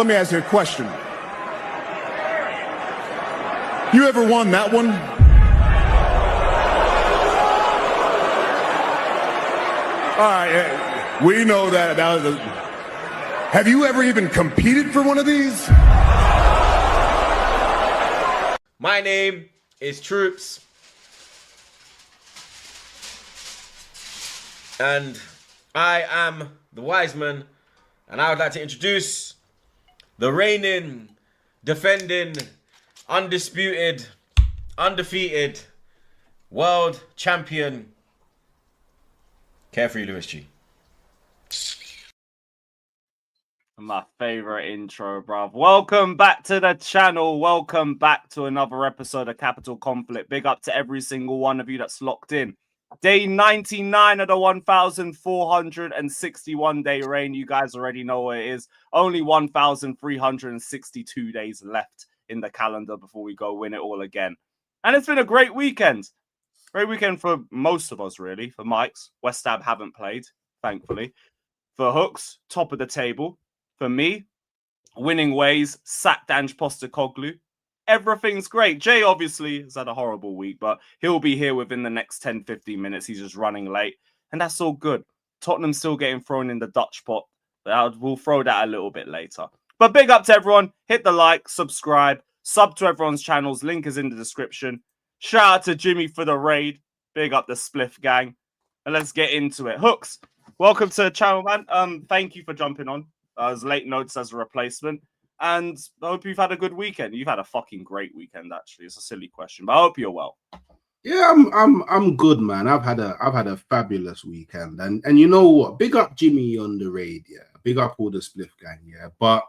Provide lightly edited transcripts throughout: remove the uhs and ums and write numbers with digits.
Let me ask you a question. You ever won that one? All right, we know that was have you ever even competed for one of these? My name is Troops. And I am the wise man. And I would like to introduce the reigning, defending, undisputed, undefeated world champion, Carefree Lewis G. My favorite intro, bruv. Welcome back to the channel. Welcome back to another episode of Capital Conflict. Big up to every single one of you that's locked in. Day 99 of the 1,461 day reign. You guys already know what it is. Only 1,362 days left in the calendar before we go win it all again. And it's been a great weekend. Great weekend for most of us, really. For Mikes, West Ham haven't played, thankfully. For Hooks, top of the table. For me, winning ways, sacked Ange Postecoglou. Everything's great. Jay obviously has had a horrible week, but he'll be here within the next 10-15 minutes. He's just running late, and that's all good. Tottenham's still getting thrown in the Dutch pot. We'll throw that a little bit later. But big up to everyone. Hit the like, subscribe, sub to everyone's channels. Link is in the description. Shout out to Jimmy for the raid. Big up the Spliff gang. And let's get into it. Hooks, welcome to the channel, man. Thank you for jumping on. As late notes as a replacement, and I hope you've had a good weekend. You've had a fucking great weekend, actually. It's a silly question, but I hope you're well. Yeah, I'm good, man. I've had a fabulous weekend, and you know what? Big up Jimmy on the raid, yeah. Big up all the Spliff gang, yeah. But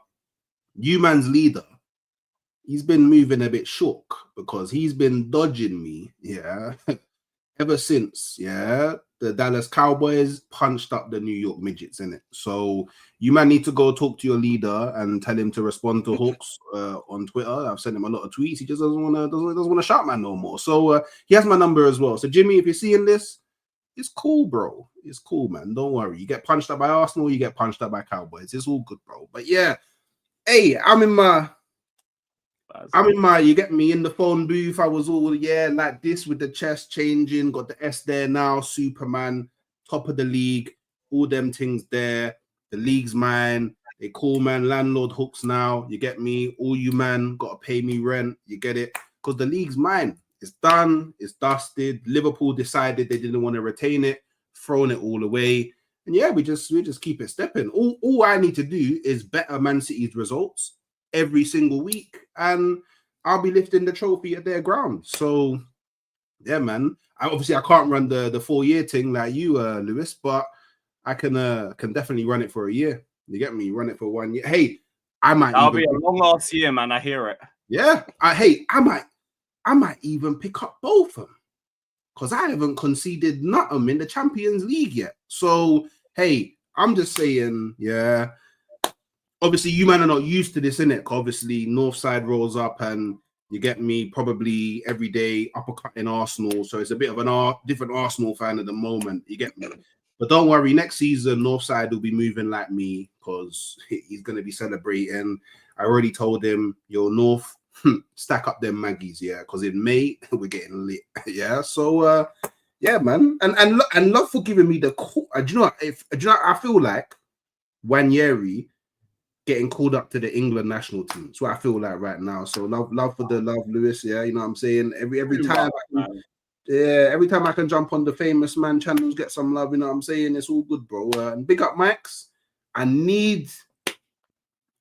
you man's leader, he's been moving a bit shook because he's been dodging me, yeah, ever since, yeah. The Dallas Cowboys punched up the New York Midgets, innit? So you man need to go talk to your leader and tell him to respond to Hooks on Twitter. I've sent him a lot of tweets. He just doesn't want to shout man no more. So he has my number as well. So Jimmy, if you're seeing this, it's cool, bro. It's cool, man. Don't worry. You get punched up by Arsenal, you get punched up by Cowboys. It's all good, bro. But yeah, hey, I'm in my, you get me, in the phone booth. I was all, yeah, like this with the chest changing, got the S there now, Superman, top of the league, all them things there. The league's mine. They call man landlord Hooks now. You get me? All you man got to pay me rent. You get it? Because the league's mine. It's done. It's dusted. Liverpool decided they didn't want to retain it, thrown it all away. And yeah, we just keep it stepping. All I need to do is better Man City's results every single week, and I'll be lifting the trophy at their ground. So yeah, man. I can't run the 4-year thing like you, Lewis, but I can definitely run it for a year. You get me? Run it for 1 year. Hey, I'll be a long last year, man. I hear it. Yeah. I might even pick up both of them because I haven't conceded nothing in the Champions League yet. So hey, I'm just saying, yeah. Obviously, you man are not used to this, innit? Obviously, Northside rolls up and you get me probably every day uppercutting Arsenal. So it's a bit of a different Arsenal fan at the moment. You get me? But don't worry, next season, Northside will be moving like me because he's going to be celebrating. I already told him, yo, North, stack up them Maggies, yeah, because in May, we're getting lit, yeah? So, yeah, man. And love for giving me the call. Do you know what? I feel like Wanyeri getting called up to the England national team. That's what I feel like right now. So love for the love, Lewis. Yeah, you know what I'm saying? Every time I can jump on the famous man channels, get some love, you know what I'm saying? It's all good, bro. And big up, Max. I need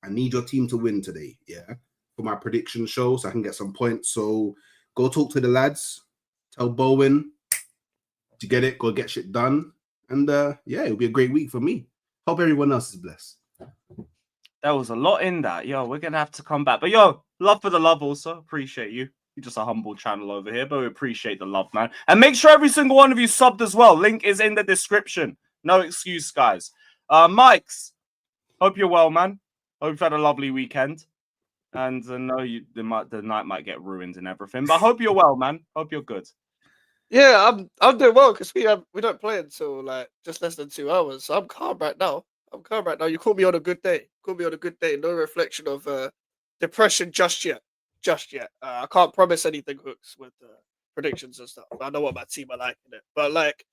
your team to win today, yeah, for my prediction show so I can get some points. So go talk to the lads. Tell Bowen to get it. Go get shit done. And yeah, it'll be a great week for me. Hope everyone else is blessed. There was a lot in that. Yo, we're going to have to come back. But yo, love for the love also. Appreciate you. You're just a humble channel over here, but we appreciate the love, man. And make sure every single one of you subbed as well. Link is in the description. No excuse, guys. Mikes, hope you're well, man. Hope you've had a lovely weekend. And I know the night might get ruined and everything. But I hope you're well, man. Hope you're good. Yeah, I'm doing well because we don't play until like just less than 2 hours. So I'm calm right now. I'm calm right now. You caught me on a good day. Caught me on a good day. No reflection of depression just yet. Just yet. I can't promise anything, Hooks, with predictions and stuff. I know what my team are like in it. But like,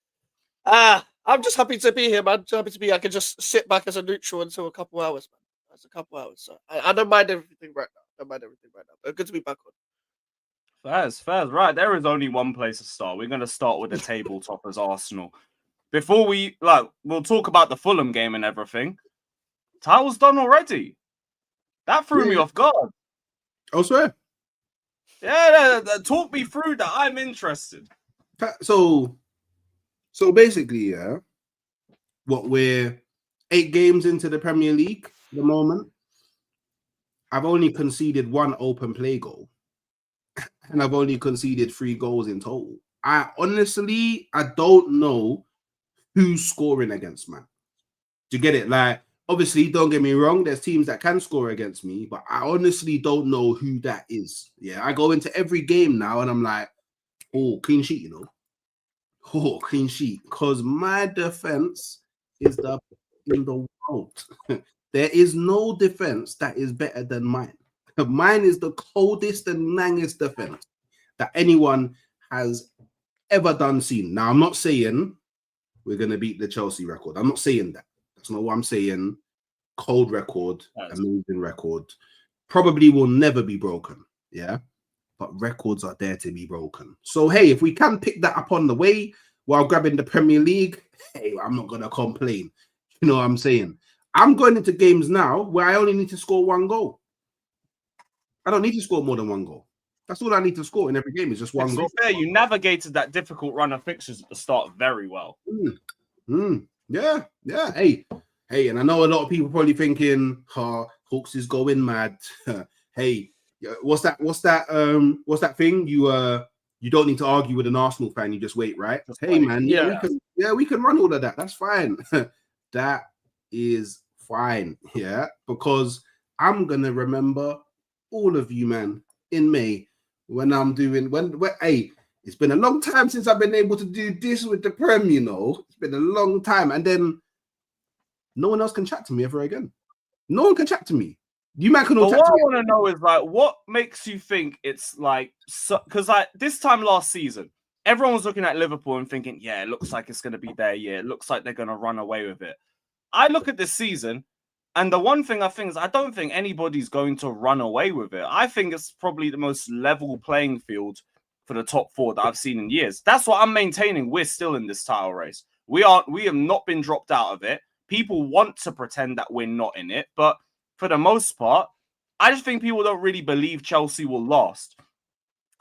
I'm just happy to be here, man. Just happy to be here. I can just sit back as a neutral until a couple hours, man. That's a couple hours. So I don't mind everything right now. But good to be back on. Fairs. Right, there is only one place to start. We're going to start with the table toppers, Arsenal. Before we'll talk about the Fulham game and everything. Title's done already. That threw me off guard. I swear. Yeah, talk me through that. I'm interested. So basically, yeah, we're 8 games into the Premier League at the moment. I've only conceded 1 open play goal. And I've only conceded 3 goals in total. I don't know who's scoring against man. Do you get it? Like, obviously, don't get me wrong, there's teams that can score against me, but I honestly don't know who that is. Yeah, I go into every game now and I'm like, oh, clean sheet, you know. Oh, clean sheet. Because my defense is the in the world. There is no defense that is better than mine. Mine is the coldest and langest defense that anyone has ever done seen. Now, I'm not saying we're going to beat the Chelsea record. I'm not saying that. That's not what I'm saying. Cold record, amazing record. Probably will never be broken. Yeah. But records are there to be broken. So, hey, if we can pick that up on the way while grabbing the Premier League, hey, I'm not going to complain. You know what I'm saying? I'm going into games now where I only need to score 1 goal. I don't need to score more than 1 goal. That's all I need to score in every game is just 1 goal. To be fair, you navigated that difficult run of fixtures at the start very well. Yeah. Hey, and I know a lot of people probably thinking, Hawks is going mad. Hey, what's that thing? You don't need to argue with an Arsenal fan, you just wait, right? That's hey, funny. man, we can run all of that. That's fine. That is fine. Yeah, because I'm gonna remember all of you, man, in May when I'm doing hey, it's been a long time since I've been able to do this with the Prem, you know. It's been a long time, and then no one else can chat to me ever again. No one can chat to me. You man can all chat to me. What I want to know is like, what makes you think it's like, because like this time last season, everyone was looking at Liverpool and thinking, yeah, it looks like it's going to be their year. It looks like they're going to run away with it. I look at this season, and the one thing I think is I don't think anybody's going to run away with it. I think it's probably the most level playing field for the top 4 that I've seen in years. That's what I'm maintaining. We're still in this title race. We have not been dropped out of it. People want to pretend that we're not in it, but for the most part, I just think people don't really believe Chelsea will last.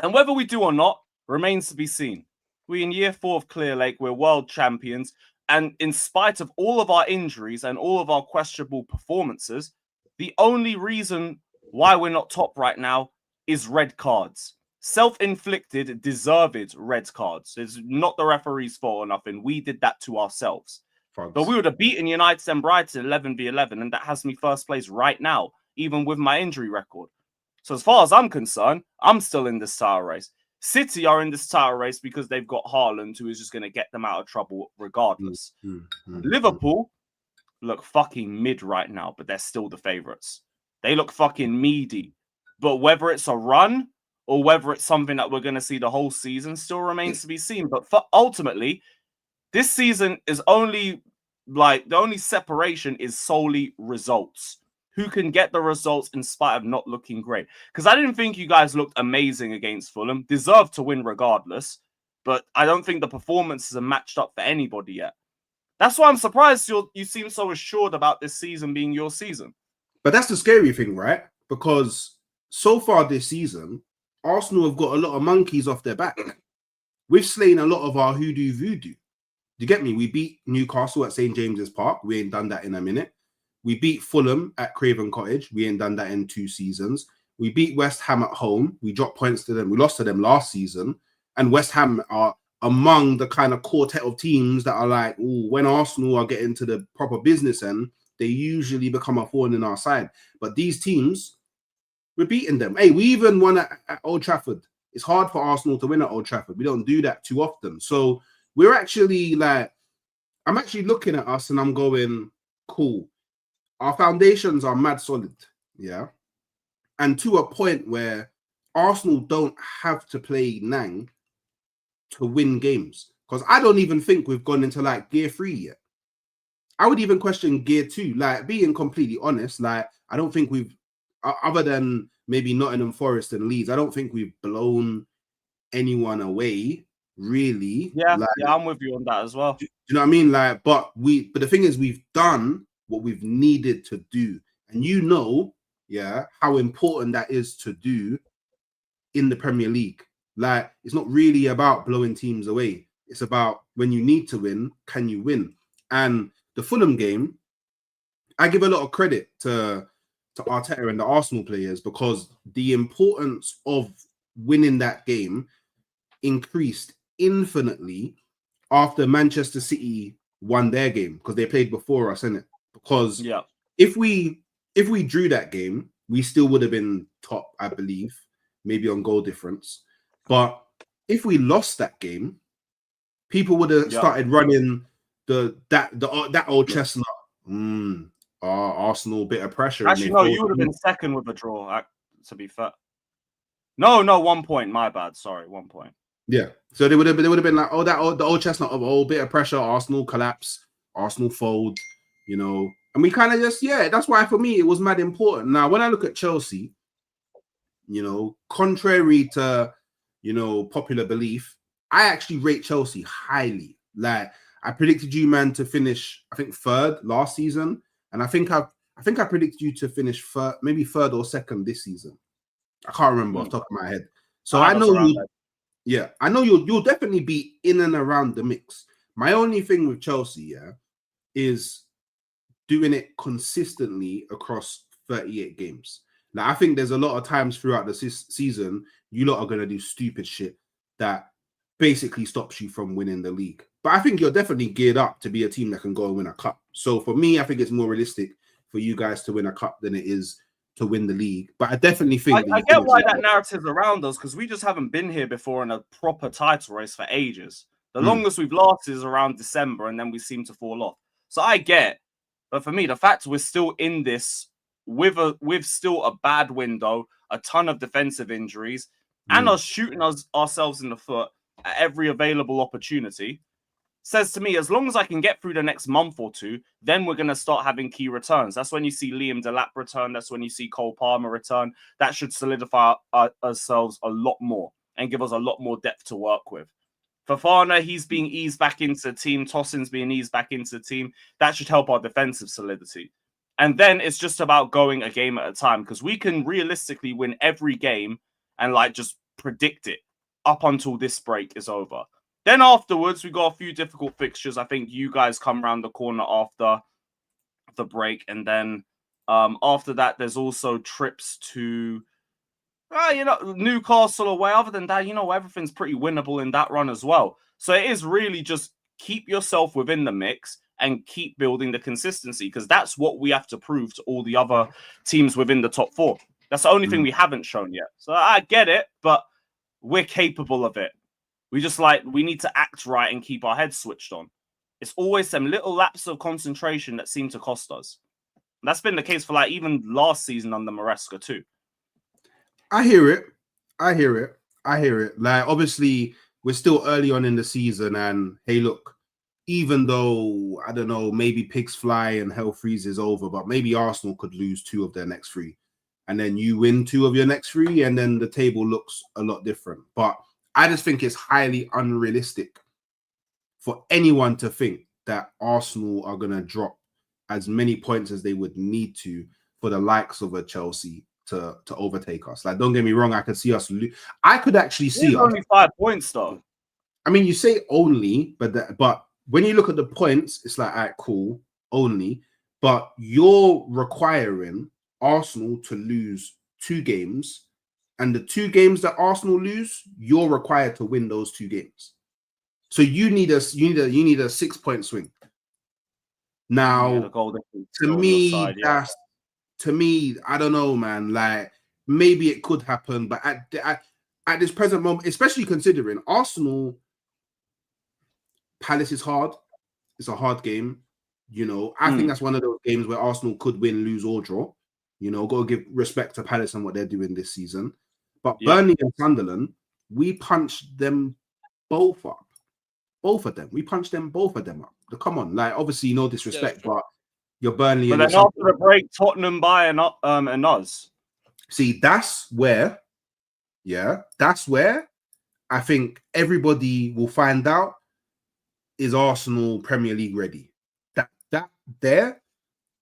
And whether we do or not remains to be seen. We're in year 4 of Clear Lake. We're world champions. And in spite of all of our injuries and all of our questionable performances, the only reason why we're not top right now is red cards. Self-inflicted, deserved red cards. It's not the referee's fault or nothing. We did that to ourselves. But we would have beaten United and Brighton 11v11, and that has me first place right now, even with my injury record. So as far as I'm concerned, I'm still in this title race. City are in this title race because they've got Haaland, who is just going to get them out of trouble regardless. Liverpool look fucking mid right now, but they're still the favourites. They look fucking meaty. But whether it's a run or whether it's something that we're going to see the whole season still remains to be seen. But ultimately, this season is only like the only separation is solely results. Who can get the results in spite of not looking great? Because I didn't think you guys looked amazing against Fulham. Deserved to win regardless. But I don't think the performances are matched up for anybody yet. That's why I'm surprised you seem so assured about this season being your season. But that's the scary thing, right? Because so far this season, Arsenal have got a lot of monkeys off their back. We've slain a lot of our hoodoo voodoo. Do you get me? We beat Newcastle at St. James's Park. We ain't done that in a minute. We beat Fulham at Craven Cottage. We ain't done that in 2 seasons. We beat West Ham at home. We dropped points to them. We lost to them last season. And West Ham are among the kind of quartet of teams that are like, ooh, when Arsenal are getting to the proper business end, they usually become a thorn in our side. But these teams, we're beating them. Hey, we even won at Old Trafford. It's hard for Arsenal to win at Old Trafford. We don't do that too often. So we're actually like, I'm actually looking at us and I'm going, cool. Our foundations are mad solid, yeah, and to a point where Arsenal don't have to play Nang to win games, because I don't even think we've gone into like gear 3 yet. I would even question gear 2. Like, being completely honest, like, I don't think we've, other than maybe Nottingham Forest and Leeds, I don't think we've blown anyone away, really. Yeah, like, yeah, I'm with you on that as well. Do you know what I mean? Like, but the thing is, we've done what we've needed to do, and yeah, how important that is to do in the Premier League. Like, it's not really about blowing teams away. It's about when you need to win, can you win? And the Fulham game, I give a lot of credit to Arteta and the Arsenal players, because the importance of winning that game increased infinitely after Manchester City won their game, because they played before us, innit? Because if we drew that game, we still would have been top, I believe, maybe on goal difference. But if we lost that game, people would have started running that old chestnut. Arsenal, bit of pressure. Actually, no, you would have been second with a draw, to be fair. No, 1 point. My bad. Sorry, 1 point. Yeah. So they would have been like, the old chestnut of bit of pressure, Arsenal collapse, Arsenal fold, And we kind of just, that's why for me it was mad important. Now, when I look at Chelsea, contrary to popular belief, I actually rate Chelsea highly. Like, I predicted you, man, to finish, I think, third last season, and I think I predicted you to finish maybe third or second this season. I can't remember off the top of my head. So I know you. Yeah, I know you'll definitely be in and around the mix. My only thing with Chelsea, is doing it consistently across 38 games. Like, I think there's a lot of times throughout the season you lot are going to do stupid shit that basically stops you from winning the league. But I think you're definitely geared up to be a team that can go and win a cup. So for me, I think it's more realistic for you guys to win a cup than it is to win the league. But I definitely think I get why that narrative's around us, because we just haven't been here before in a proper title race for ages. The longest we've lasted is around December, and then we seem to fall off. So I get, but for me, the fact we're still in this with still a bad window, a ton of defensive injuries, and us shooting ourselves in the foot at every available opportunity, says to me, as long as I can get through the next month or two, then we're going to start having key returns. That's when you see Liam Delap return. That's when you see Cole Palmer return. That should solidify ourselves a lot more and give us a lot more depth to work with. Fofana, he's being eased back into the team. Tossin's being eased back into the team. That should help our defensive solidity. And then it's just about going a game at a time, because we can realistically win every game and just predict it up until this break is over. Then afterwards, we got a few difficult fixtures. I think you guys come around the corner after the break. And then after that, there's also trips to, Newcastle away. Other than that, everything's pretty winnable in that run as well. So it is really just keep yourself within the mix and keep building the consistency, because that's what we have to prove to all the other teams within the top four. That's the only thing we haven't shown yet. So I get it, but we're capable of it. We just we need to act right and keep our heads switched on. It's always some little lapse of concentration that seem to cost us. That's been the case for even last season under Maresca too. I hear it. Like, obviously, we're still early on in the season, and hey, look, even though, I don't know, maybe pigs fly and hell freezes over, but maybe Arsenal could lose 2 of their next 3, and then you win 2 of your next 3, and then the table looks a lot different. But I just think it's highly unrealistic for anyone to think that Arsenal are going to drop as many points as they would need to for the likes of a Chelsea to overtake us. Like, don't get me wrong, I could see us I could actually see us only 5 points though. I mean, you say only, but when you look at the points, it's like, all right, cool, only. But you're requiring Arsenal to lose 2 games, and the 2 games that Arsenal lose, you're required to win those 2 games. So you need a 6-point swing. Now, to me, I don't know, man. Like, maybe it could happen, but at this present moment, especially considering Arsenal, Palace is hard. It's a hard game. I think that's one of those games where Arsenal could win, lose, or draw. Got to give respect to Palace and what they're doing this season. But Burnley and Sunderland, we punched them both up. Both of them. We punched them, both of them up. Come on, like, obviously, no disrespect, but you're Burnley. But and then after the break, Tottenham, Bayern, and us. See, that's where I think everybody will find out, is Arsenal Premier League ready? That there,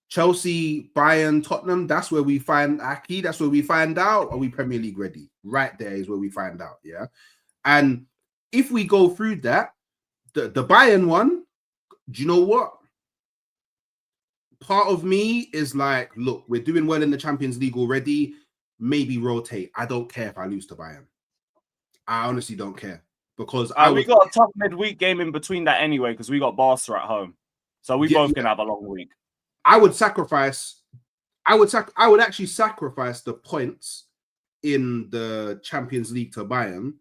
Chelsea, Bayern, Tottenham, that's where we find Aki, that's where we find out, are we Premier League ready? Right there is where we find out, yeah? And if we go through that, the Bayern one, do you know what? Part of me is like, look, we're doing well in the Champions League already, maybe rotate. I don't care if I lose to Bayern. I honestly don't care. Because we got a tough midweek game in between that anyway, because we got Barca at home. So we both can have a long week. I would actually sacrifice the points in the Champions League to Bayern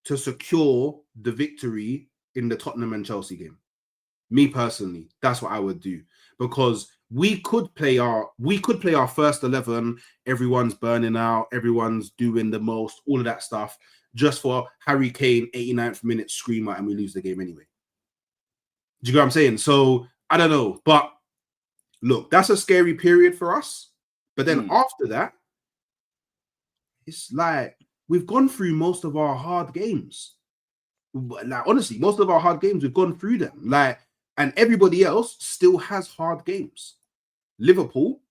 to secure the victory in the Tottenham and Chelsea game. Me personally, that's what I would do, because we could play our first 11. Everyone's burning out, everyone's doing the most, all of that stuff, just for Harry Kane 89th minute screamer, and we lose the game anyway. Do you get what I'm saying? So I don't know, but look, that's a scary period for us. But then after that, it's like we've gone through most of our hard games. Like, honestly, most of our hard games, we've gone through them. Like, and everybody else still has hard games. Liverpool,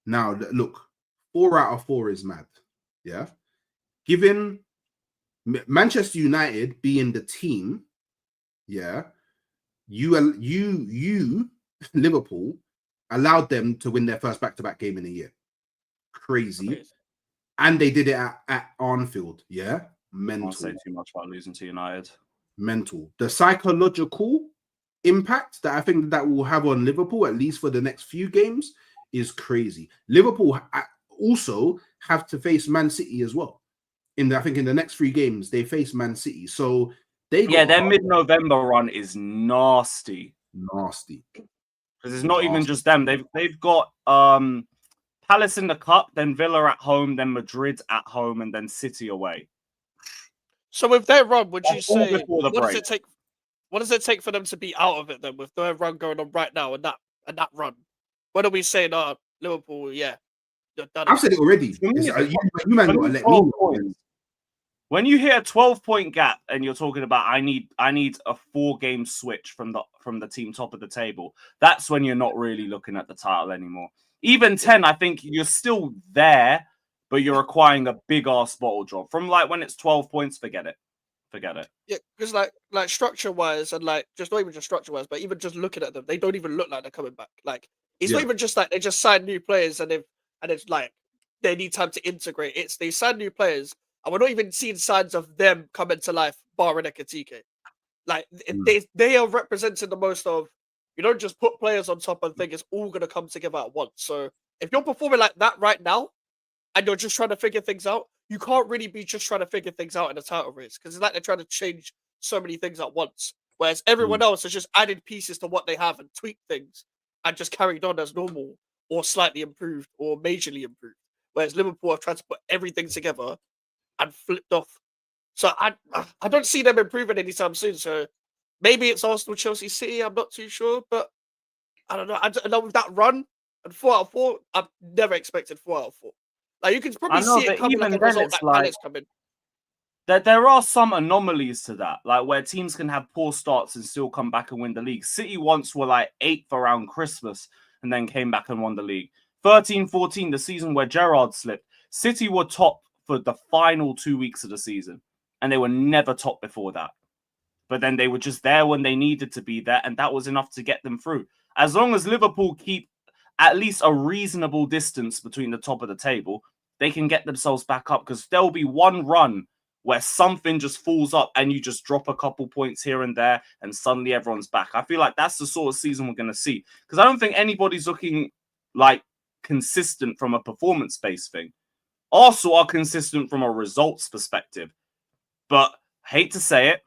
now look, 4 out of 4 is mad. Yeah. Given Manchester United being the team, yeah, you Liverpool allowed them to win their first back-to-back game in a year. Crazy. And they did it at Anfield. Yeah. Mental. I won't say too much about losing to United. Mental. The psychological impact that I think that will have on Liverpool, at least for the next few games, is crazy. Liverpool also have to face Man City as well. I think in the next 3 games, they face Man City. So their mid-November run is nasty. Nasty. Because it's not even just them. They've got Palace in the cup, then Villa at home, then Madrid at home, and then City away. So with their run, would you say what does it take for them to be out of it then, with their run going on right now and that run? What are we saying? Liverpool, yeah. I've said it already. You man gotta let me know. When you hit a 12-point gap and you're talking about I need a 4-game switch from the team top of the table, that's when you're not really looking at the title anymore. Even 10, I think you're still there, but you're acquiring a big ass bottle drop. From like when it's 12 points, forget it. Yeah, because like structure wise, and like just not even just structure wise, but even just looking at them, they don't even look like they're coming back. Like it's not even just like they just signed new players and it's like they need time to integrate. It's they signed new players and we're not even seeing signs of them coming to life, barring Ekatike. Like they are representing the most of, you don't just put players on top and think it's all gonna come together at once. So if you're performing like that right now and you're just trying to figure things out, you can't really be just trying to figure things out in a title race, because it's like they're trying to change so many things at once. Whereas everyone else has just added pieces to what they have and tweaked things and just carried on as normal or slightly improved or majorly improved. Whereas Liverpool have tried to put everything together and flipped off. So I don't see them improving anytime soon. So maybe it's Arsenal, Chelsea, City. I'm not too sure, but I don't know. I know with that run and 4 out of 4, I've never expected 4 out of 4. Like you can probably see it coming, like a result that Palace coming. There are some anomalies to that, like where teams can have poor starts and still come back and win the league. City once were like 8th around Christmas and then came back and won the league. 13-14, the season where Gerrard slipped, City were top for the final 2 weeks of the season, and they were never top before that. But then they were just there when they needed to be there, and that was enough to get them through. As long as Liverpool keep at least a reasonable distance between the top of the table, they can get themselves back up, because there'll be one run where something just falls up and you just drop a couple points here and there and suddenly everyone's back. I feel like that's the sort of season we're going to see, because I don't think anybody's looking like consistent from a performance-based thing. Arsenal are consistent from a results perspective, but hate to say it,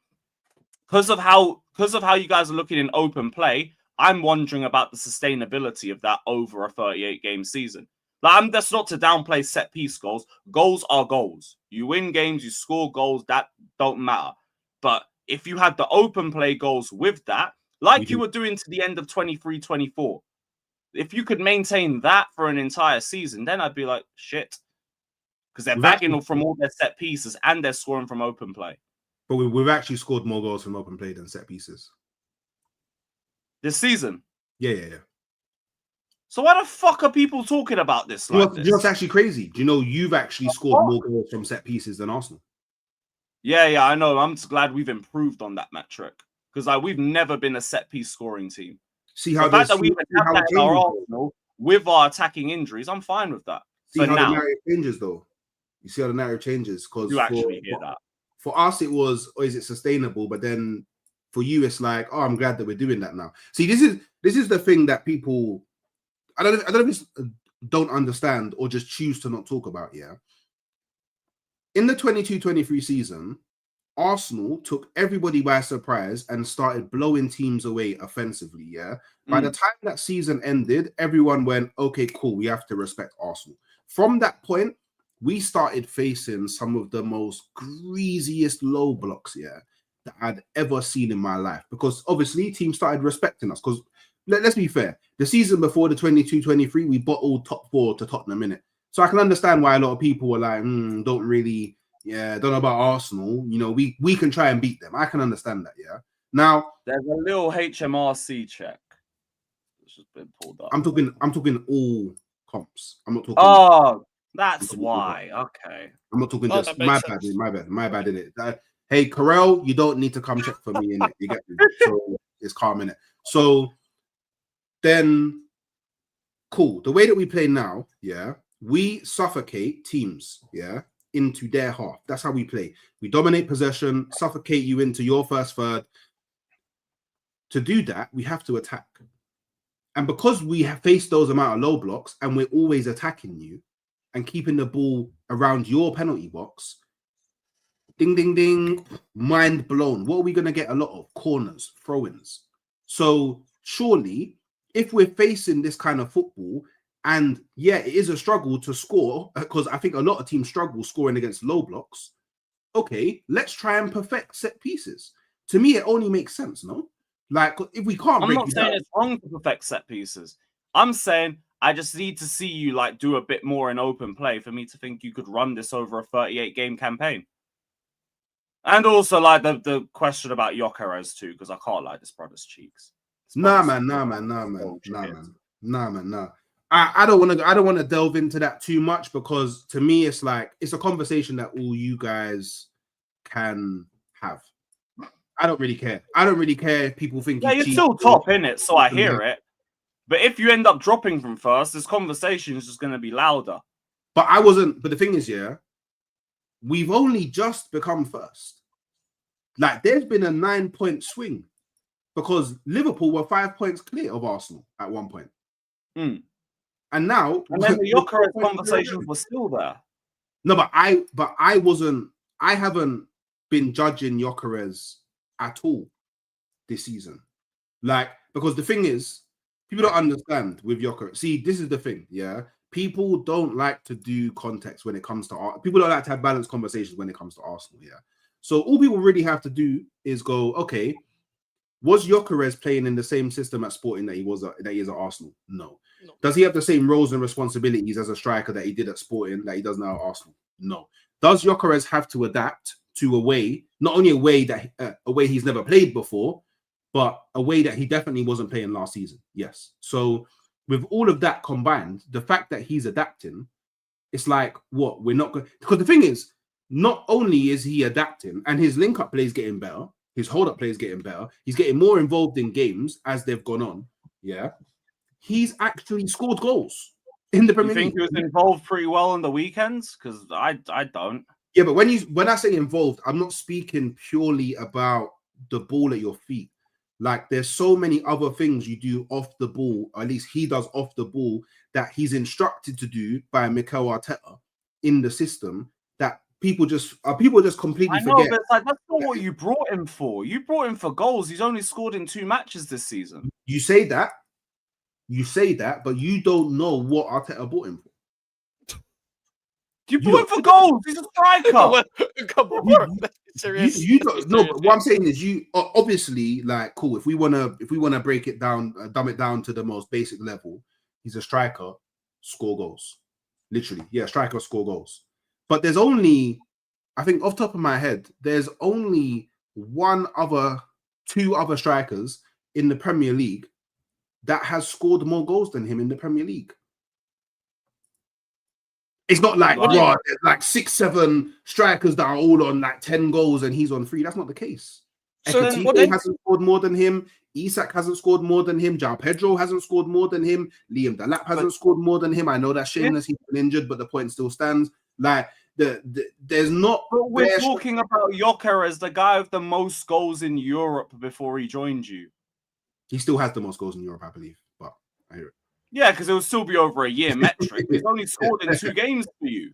because of how you guys are looking in open play, I'm wondering about the sustainability of that over a 38-game season. Like, that's not to downplay set piece goals. Goals are goals. You win games, you score goals, that don't matter. But if you had the open play goals with that, like you were doing to the end of 23-24, if you could maintain that for an entire season, then I'd be like, shit. Because they're bagging from all their set pieces and they're scoring from open play. But we've actually scored more goals from open play than set pieces this season. Yeah. So why the fuck are people talking about this like this? You know what's actually crazy? Do you know you've actually scored more goals from set pieces than Arsenal? Yeah, I know. I'm just glad we've improved on that metric because we've never been a set piece scoring team. See how the fact that we've attacked our Arsenal with our attacking injuries, I'm fine with that. See how the narrative changes, though. You see how the narrative changes because you actually hear that. For us, it was, is it sustainable? But then for you, it's like, oh, I'm glad that we're doing that now. See, this is the thing that people, I don't know if it's don't understand or just choose to not talk about. Yeah. In the 22-23 season, Arsenal took everybody by surprise and started blowing teams away offensively. Yeah. By the time that season ended, everyone went, okay, cool. We have to respect Arsenal. From that point, we started facing some of the most greasiest low blocks, yeah, that I'd ever seen in my life. Because obviously, teams started respecting us. Because let's be fair, the season before the 22-23, we bottled top 4 to Tottenham, innit? So I can understand why a lot of people were like, don't know about Arsenal. You know, we can try and beat them. I can understand that, yeah. Now there's a little HMRC check. It's just been pulled up. I'm talking all comps. I'm not talking. Oh, that's why. Okay. I'm not talking just my bad, innit? Hey, Carell, you don't need to come check for me, innit? You get me? So it's calm, innit? So then, cool. The way that we play now, yeah, we suffocate teams, yeah, into their half. That's how we play. We dominate possession, suffocate you into your first third. To do that, we have to attack. And because we have faced those amount of low blocks and we're always attacking you and keeping the ball around your penalty box, ding, ding, ding, mind blown. What are we going to get a lot of? Corners, throw-ins. So surely, if we're facing this kind of football, and yeah, it is a struggle to score, because I think a lot of teams struggle scoring against low blocks. Okay, let's try and perfect set pieces. To me, it only makes sense, no? Like, if we can't I'm not saying it's wrong to perfect set pieces. I'm saying I just need to see you like do a bit more in open play for me to think you could run this over a 38-game campaign. And also, like, the question about Gyokeres too, because I can't like this brother's cheeks. Nah, man. I don't want to delve into that too much because to me, it's like it's a conversation that all you guys can have. I don't really care. I don't really care if people think you're still top, innit? So I hear it. But if you end up dropping from first, this conversation is just going to be louder. But I wasn't. But the thing is, yeah, we've only just become first. Like, there's been a 9-point swing because Liverpool were 5 points clear of Arsenal at one point. And now, then the Gyokeres conversations were still there. No, but I wasn't. I haven't been judging Gyokeres at all this season. Like, because the thing is, people don't understand with Gyokeres. See, this is the thing, yeah. People don't like to do context when it comes to people don't like to have balanced conversations when it comes to Arsenal, yeah. So all people really have to do is go, okay, was Gyokeres playing in the same system at Sporting that he is at Arsenal? No. Does he have the same roles and responsibilities as a striker that he did at Sporting that he does now at Arsenal? No. Does Gyokeres have to adapt to a way, not only a way he's never played before, but a way that he definitely wasn't playing last season? Yes. So with all of that combined, the fact that he's adapting, it's like, what? We're not going... Because the thing is, not only is he adapting and his link-up play is getting better, his hold-up play is getting better, he's getting more involved in games as they've gone on, yeah, he's actually scored goals in the Premier League. You think he was involved pretty well on the weekends? Because I don't. Yeah, but when I say involved, I'm not speaking purely about the ball at your feet. Like, there's so many other things you do off the ball, or at least he does off the ball, that he's instructed to do by Mikel Arteta in the system that people just completely I know, forget. but it's like, that's not what you brought him for. You brought him for goals. He's only scored in 2 matches this season. You say that, but you don't know what Arteta bought him for. You brought him for goals. He's a striker. Come on, serious. You don't know. But what I'm saying is, you obviously like cool. If we wanna break it down, dumb it down to the most basic level, he's a striker, score goals. Literally, yeah, striker, score goals. But there's only, I think, off the top of my head, there's only two other strikers in the Premier League that has scored more goals than him in the Premier League. It's not like, there's like 6-7 strikers that are all on like 10 goals and he's on 3. That's not the case. So Ekitike hasn't scored more than him. Isak hasn't scored more than him. João Pedro hasn't scored more than him. Liam Delap hasn't scored more than him. I know that's shameless. He's been injured, but the point still stands. Like, there's not... But we're talking about Gyokeres, the guy with the most goals in Europe before he joined you. He still has the most goals in Europe, I believe. But I hear it. Yeah, because it will still be over a year metric. He's only scored in 2 games for you.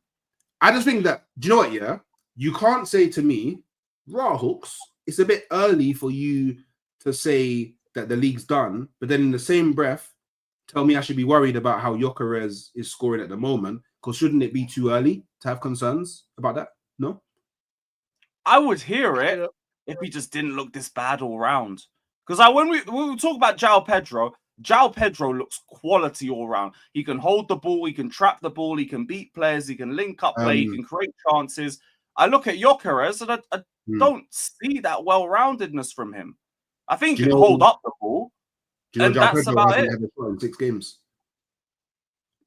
I just think that, do you know what, yeah? You can't say to me, raw hooks, it's a bit early for you to say that the league's done, but then in the same breath, tell me I should be worried about how Gyokeres is scoring at the moment, because shouldn't it be too early to have concerns about that? No? I would hear it if he just didn't look this bad all round. Because when we talk about João Pedro looks quality all round. He can hold the ball, he can trap the ball, he can beat players, he can link up play, he can create chances. I look at Gyokeres and I don't see that well-roundedness from him. I think he can hold up the ball, and that's about it. In 6 games.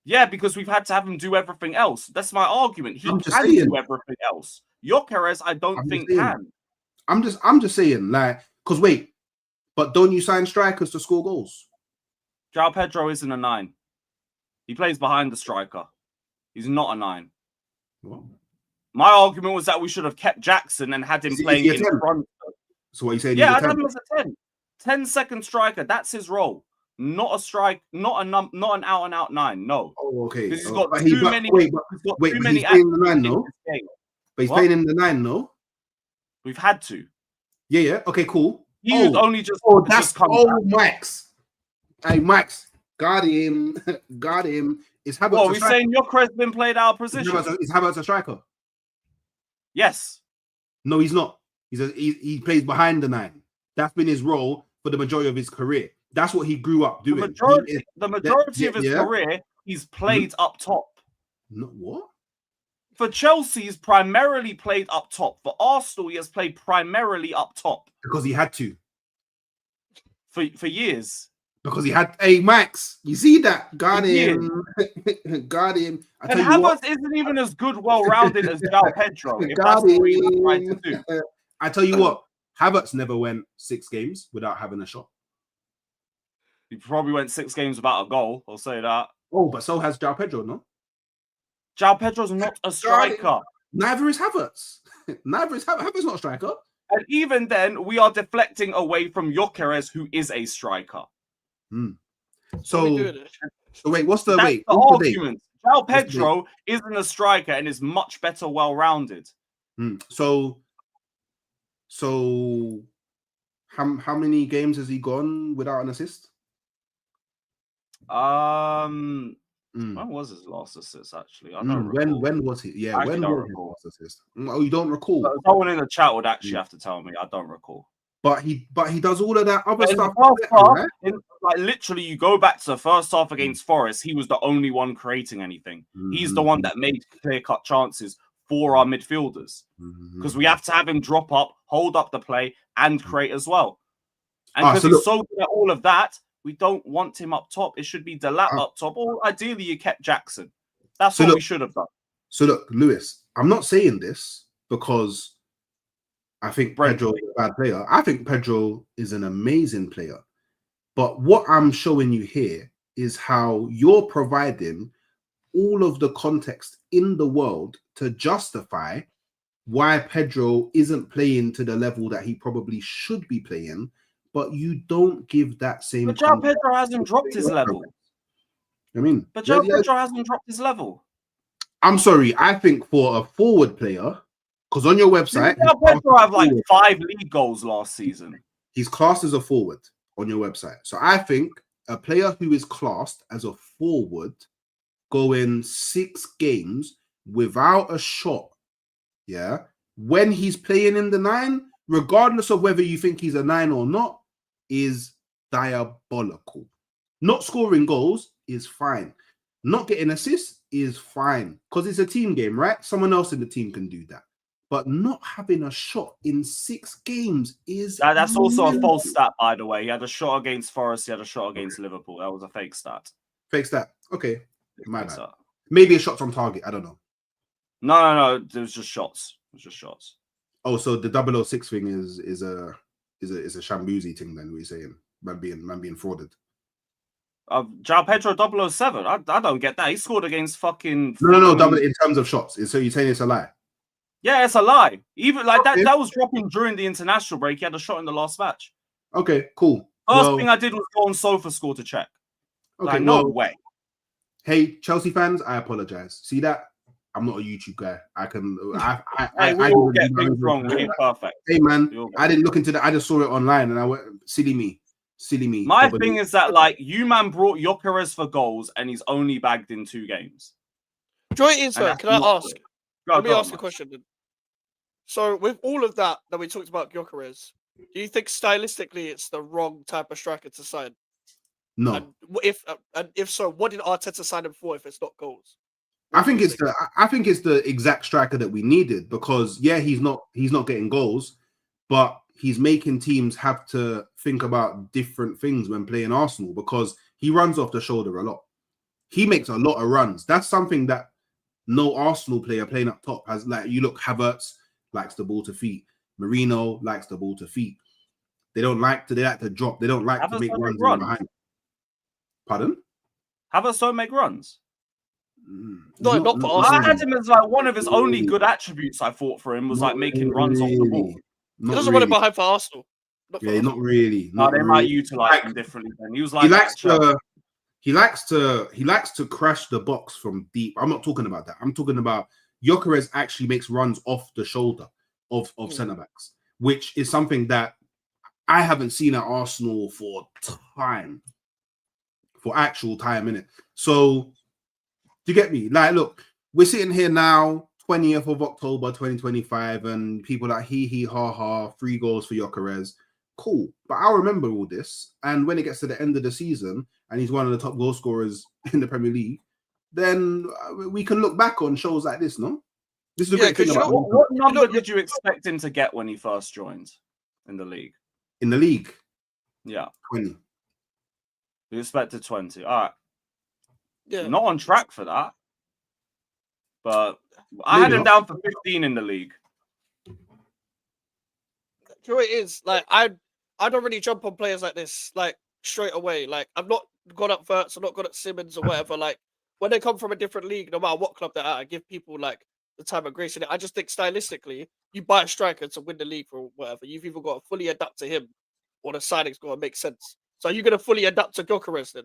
Yeah, because we've had to have him do everything else. That's my argument. He can do everything else. Gyokeres, I don't think can. I'm just saying, like, because wait, but don't you sign strikers to score goals? João Pedro isn't a 9. He plays behind the striker. He's not a 9. What? My argument was that we should have kept Jackson and had him playing in front. So what you saying? Yeah, I'd have him as a 10. 10-second striker. That's his role. Not a strike. Not an out and out 9. No. Oh, okay. Because he's got too many. Wait, he's playing in the 9, no? But he's playing in the 9, no? We've had to. Yeah. Okay, cool. He's only just. Max. Hey, Max, guard him. Is Havertz? Well, we're saying Gyokeres been played out of position. Is Havertz a striker? Yes. No, he's not. He plays behind the 9. That's been his role for the majority of his career. That's what he grew up doing. The majority of his career, he's played up top. No, what? For Chelsea, he's primarily played up top. For Arsenal, he has played primarily up top. Because he had to. For years. Because he had, hey Max, you see that? Guard him. Guard him. And Havertz isn't even as good, well-rounded as João Pedro. If that's what we're trying to do. I tell you what, Havertz never went 6 games without having a shot. He probably went 6 games without a goal. I'll say that. Oh, but so has João Pedro, no? João Pedro's not a striker. Neither is Havertz. Havertz not a striker. And even then, we are deflecting away from Gyokeres, who is a striker. So wait, what's the argument? João Pedro isn't a striker and is much better well-rounded. So how many games has he gone without an assist? When was his last assist? Actually, I don't recall. When was he? Yeah, when was his last assist? Oh, you don't recall? Someone in the chat would actually have to tell me. I don't recall. But he does all of that other stuff. Literally, you go back to the first half against Forest, he was the only one creating anything. He's the one that made clear-cut chances for our midfielders. Because we have to have him drop up, hold up the play, and create as well. And because he's so good at all of that, we don't want him up top. It should be Delap up top, or ideally you kept Jackson. That's what we should have done. So look, Lewis, I'm not saying this because I think Pedro is a bad player. I think Pedro is an amazing player. But what I'm showing you here is how you're providing all of the context in the world to justify why Pedro isn't playing to the level that he probably should be playing, but you don't give that same... But João Pedro hasn't dropped his level. But João Pedro hasn't dropped his level. I'm sorry. I think for a forward player, Because on your website, Didn't Pedro have like 5 league goals last season? he's classed as a forward on your website. So I think a player who is classed as a forward going 6 games without a shot, yeah, when he's playing in the 9, regardless of whether you think he's a 9 or not, is diabolical. Not scoring goals is fine. Not getting assists is fine because it's a team game, right? Someone else in the team can do that. But not having a shot in 6 games is... That's also a false stat, by the way. He had a shot against Forest. He had a shot against Liverpool. That was a fake stat. Fake stat. Okay. My bad. Stat. Maybe a shot's on target. I don't know. No. It was just shots. It was just shots. Oh, so the 006 thing is a shambuzi thing then, we're saying? Man being frauded. João Pedro 007. I don't get that. He scored against fucking... No, double in terms of shots. So you're saying it's a lie? Yeah, it's a lie. Even like that was dropping during the international break. He had a shot in the last match. Okay, cool. First thing I did was go on SofaScore to check. Okay, like, no way. Hey, Chelsea fans, I apologize. See that? I'm not a YouTube guy. We all get things wrong. We ain't perfect. Hey, man, I didn't look into that. I just saw it online and I went, silly me. My thing is that, like, you man brought Gyokeres for goals and he's only bagged in 2 games. Joy is, sir. Can I ask? Let me ask a question. So, with all of that we talked about Gyokeres, do you think stylistically it's the wrong type of striker to sign? No. And if so, what did Arteta sign him for if it's not goals? I think it's the exact striker that we needed because he's not getting goals, but he's making teams have to think about different things when playing Arsenal because he runs off the shoulder a lot. He makes a lot of runs. That's something that no Arsenal player playing up top has. Like, you look, Havertz likes the ball to feet. Marino likes the ball to feet. They like to drop. They don't like to make runs in behind. Pardon? Havertz don't make runs. Not for Arsenal. I had him as like one of his only good attributes. I thought for him was like making runs off the ball. He doesn't run it behind for Arsenal. Not really. No, they might utilize him differently. Then he was like he likes to crash the box from deep. I'm not talking about that. I'm talking about Gyokeres actually makes runs off the shoulder of centre backs, which is something that I haven't seen at Arsenal for actual time, innit? So, do you get me? Like, look, we're sitting here now, 20th of October 2025, and people are hee ha ha, 3 goals for Gyokeres. Cool. But I'll remember all this. And when it gets to the end of the season and he's one of the top goal scorers in the Premier League, then we can look back on shows like this, no? This is a great thing about what number did you expect him to get when he first joined in the league? In the league? Yeah. 20. You expected 20. All right. Yeah. Not on track for that. But I had him down for 15 in the league. Sure it is. Like, I don't really jump on players like this, like, straight away. Like, I've not gone at Verts, I've not gone at Simmons or whatever. Like, when they come from a different league, no matter what club they're at, I give people, like, the time of grace in it. I just think stylistically, you buy a striker to win the league or whatever. You've either got to fully adapt to him or the signing's got to make sense. So are you going to fully adapt to Gyokeres then?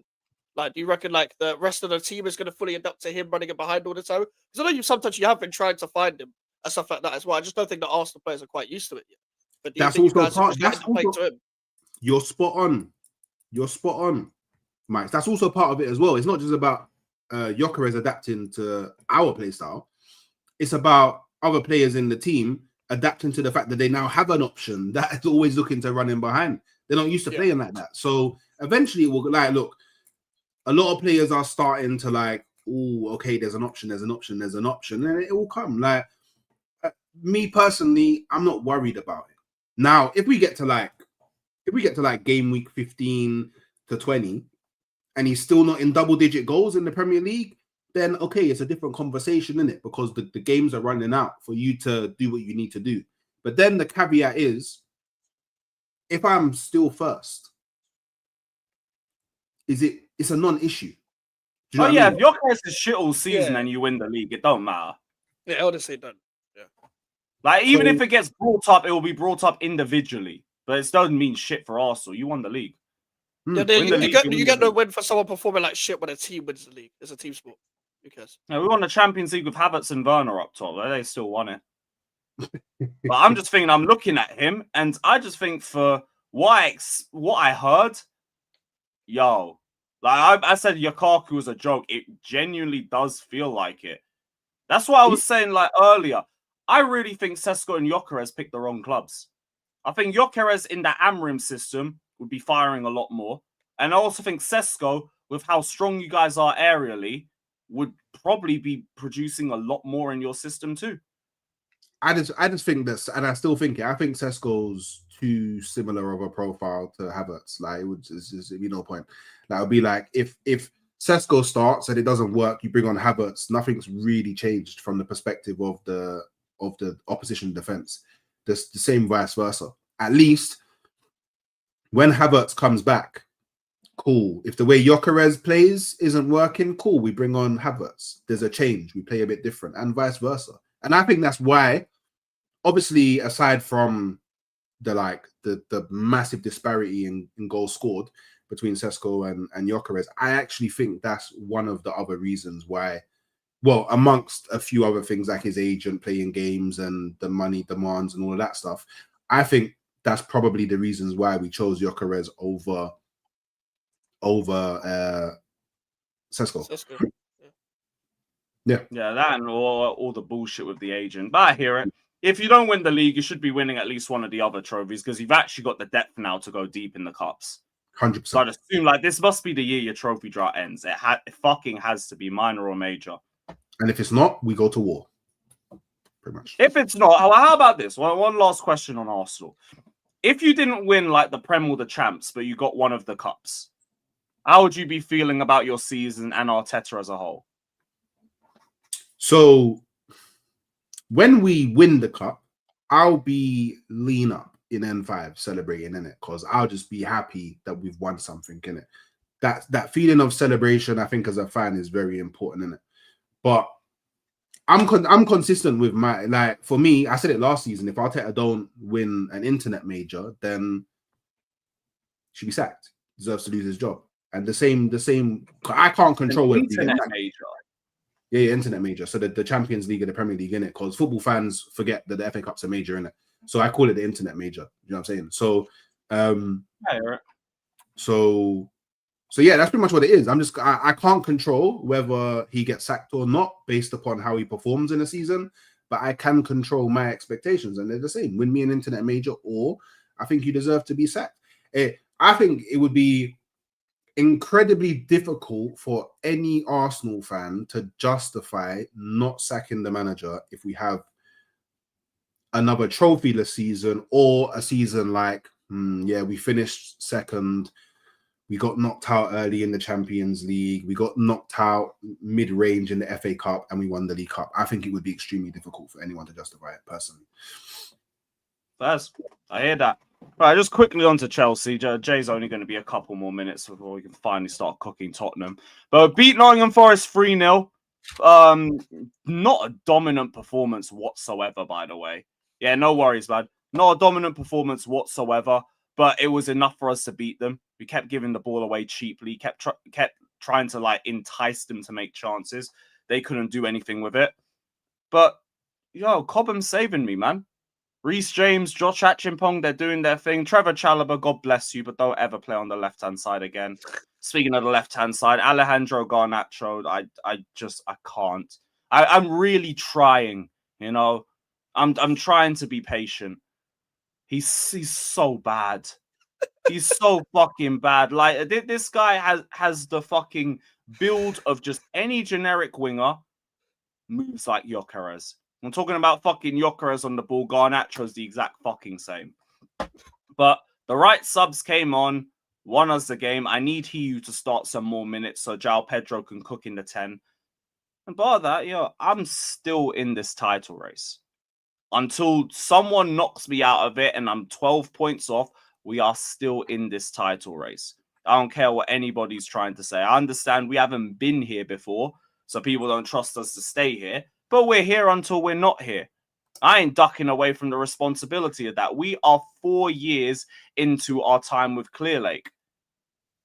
Like, do you reckon, like, the rest of the team is going to fully adapt to him running it behind all the time? Because I know sometimes you have been trying to find him and stuff like that as well. I just don't think the Arsenal players are quite used to it yet. But that's also part. You're spot on, Mike. That's also part of it as well. It's not just about Gyokeres adapting to our play style. It's about other players in the team adapting to the fact that they now have an option that is always looking to run in behind. They're not used to playing like that. So eventually, it will look. A lot of players are starting to like, oh, okay, there's an option, and it will come. Like, me personally, I'm not worried about it. Now, if we get to game week 15 to 20, and he's still not in double-digit goals in the Premier League, then okay, it's a different conversation, isn't it? Because the games are running out for you to do what you need to do. But then the caveat is, if I'm still first, it's a non-issue. If Gyokeres is shit all season and you win the league, it don't matter. Yeah, honestly, it doesn't. Yeah. Like, even if it gets brought up, it will be brought up individually. But it doesn't mean shit for Arsenal. You won the league. Yeah, you get no win for someone performing like shit when a team wins the league. It's a team sport. Who cares? Yeah, we won the Champions League with Havertz and Werner up top. They still won it. But I'm just thinking, I'm looking at him, and I just think for what I heard, yo, like I said, Lukaku was a joke. It genuinely does feel like it. That's what I was saying like earlier. I really think Sesko and Gyokeres picked the wrong clubs. I think Gyokeres in the Amrim system would be firing a lot more. And I also think Sesko, with how strong you guys are aerially, would probably be producing a lot more in your system too. I just think this, and I still think it. I think Sesko's too similar of a profile to Havertz. Like it's just no point. Like it'd be like if Sesko starts and it doesn't work, you bring on Havertz. Nothing's really changed from the perspective of the opposition defense. The same vice versa. At least when Havertz comes back, cool. If the way Gyokeres plays isn't working, cool. We bring on Havertz. There's a change. We play a bit different, and vice versa. And I think that's why, obviously, aside from the massive disparity in goals scored between Sesko and Gyokeres, I actually think that's one of the other reasons why. Well, amongst a few other things like his agent playing games and the money demands and all of that stuff, I think that's probably the reasons why we chose Gyokeres over Sesko. Yeah, that and all the bullshit with the agent. But I hear it. If you don't win the league, you should be winning at least one of the other trophies because you've actually got the depth now to go deep in the cups. 100%. So I'd assume like this must be the year your trophy drought ends. It fucking has to be minor or major. And if it's not, we go to war. Pretty much. If it's not, how about this? One last question on Arsenal. If you didn't win like the Prem or the Champs, but you got one of the cups, how would you be feeling about your season and Arteta as a whole? So when we win the cup, I'll be lean up in N5 celebrating in it because I'll just be happy that we've won something in it. That feeling of celebration, I think, as a fan, is very important in it. But I'm consistent with my, like, for me, I said it last season, if Arteta don't win an internet major, then he should be sacked. He deserves to lose his job. And the same, I can't control whether internet major. Yeah, internet major. So the Champions League and the Premier League in it, because football fans forget that the FA Cup's a major in it. So I call it the internet major. You know what I'm saying? So So yeah, that's pretty much what it is. I can't control whether he gets sacked or not based upon how he performs in a season, but I can control my expectations, and they're the same. Win me an internet major, or I think you deserve to be sacked. I think it would be incredibly difficult for any Arsenal fan to justify not sacking the manager if we have another trophyless season or a season like, we finished second. We got knocked out early in the Champions League. We got knocked out mid-range in the FA Cup, and we won the League Cup. I think it would be extremely difficult for anyone to justify it, personally. I hear that. Right, just quickly on to Chelsea. Jay's only going to be a couple more minutes before we can finally start cooking Tottenham. But beat Nottingham Forest 3-0. Not a dominant performance whatsoever, by the way. Yeah, no worries, man. Not a dominant performance whatsoever, but it was enough for us to beat them. We kept giving the ball away cheaply, kept trying to like entice them to make chances. They couldn't do anything with it. But, Cobham's saving me, man. Reece James, Josh Achimpong, they're doing their thing. Trevor Chalobah, God bless you, but don't ever play on the left-hand side again. Speaking of the left-hand side, Alejandro Garnacho, I can't. I'm really trying, I'm trying to be patient. He's so bad. He's so fucking bad. Like, this guy has the fucking build of just any generic winger, moves like Gyokeres. I'm talking about fucking Gyokeres on the ball. Garnacho's the exact fucking same. But the right subs came on, won us the game. I need Hiu to start some more minutes so João Pedro can cook in the 10. And bar that, I'm still in this title race. Until someone knocks me out of it and I'm 12 points off, we are still in this title race. I don't care what anybody's trying to say. I understand we haven't been here before, so people don't trust us to stay here. But we're here until we're not here. I ain't ducking away from the responsibility of that. We are 4 years into our time with Clearlake.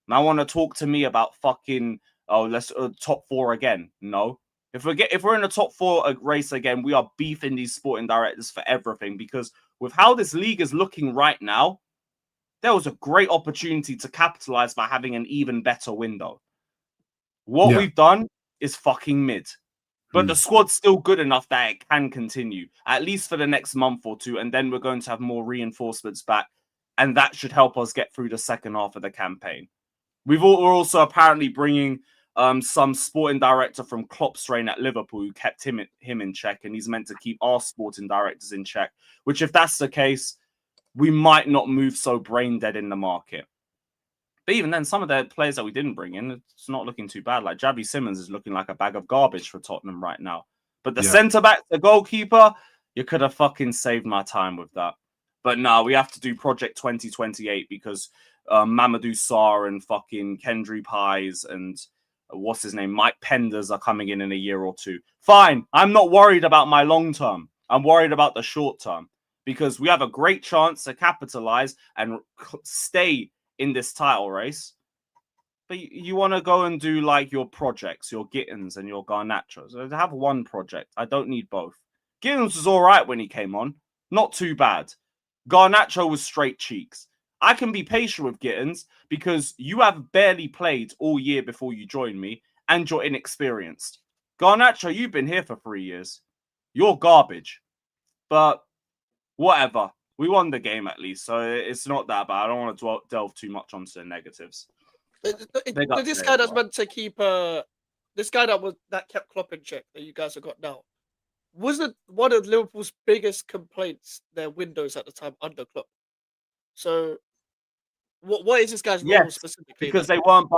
Now, want to talk to me about fucking, let's top 4 again. No. If we're in the top 4 race again, we are beefing these sporting directors for everything, because with how this league is looking right now, there was a great opportunity to capitalize by having an even better window. What we've done is fucking mid. But the squad's still good enough that it can continue, at least for the next month or two, and then we're going to have more reinforcements back, and that should help us get through the second half of the campaign. We're also apparently bringing some sporting director from Klopp's reign at Liverpool who kept him in check, and he's meant to keep our sporting directors in check, which if that's the case, we might not move so brain dead in the market. But even then, some of the players that we didn't bring in, it's not looking too bad. Like Javi Simmons is looking like a bag of garbage for Tottenham right now. But the centre-back, the goalkeeper, you could have fucking saved my time with that. But no, we have to do Project 2028 because Mamadou Sarr and fucking Kendry Pies and what's his name, Mike Penders are coming in a year or two. Fine, I'm not worried about my long term. I'm worried about the short term because we have a great chance to capitalize and stay in this title race. But you want to go and do like your projects, your Gittins and your Garnachos. So have one project. I don't need both. Gittins was all right when he came on. Not too bad. Garnacho was straight cheeks. I can be patient with Gittins because you have barely played all year before you joined me and you're inexperienced. Garnacho, you've been here for 3 years. You're garbage. But whatever. We won the game at least, so it's not that bad. I don't want to delve too much onto the negatives. This guy that's meant to keep this guy that kept Klopp in check that you guys have got now, wasn't one of Liverpool's biggest complaints their windows at the time under Klopp. So what is this guy's role specifically? Because they weren't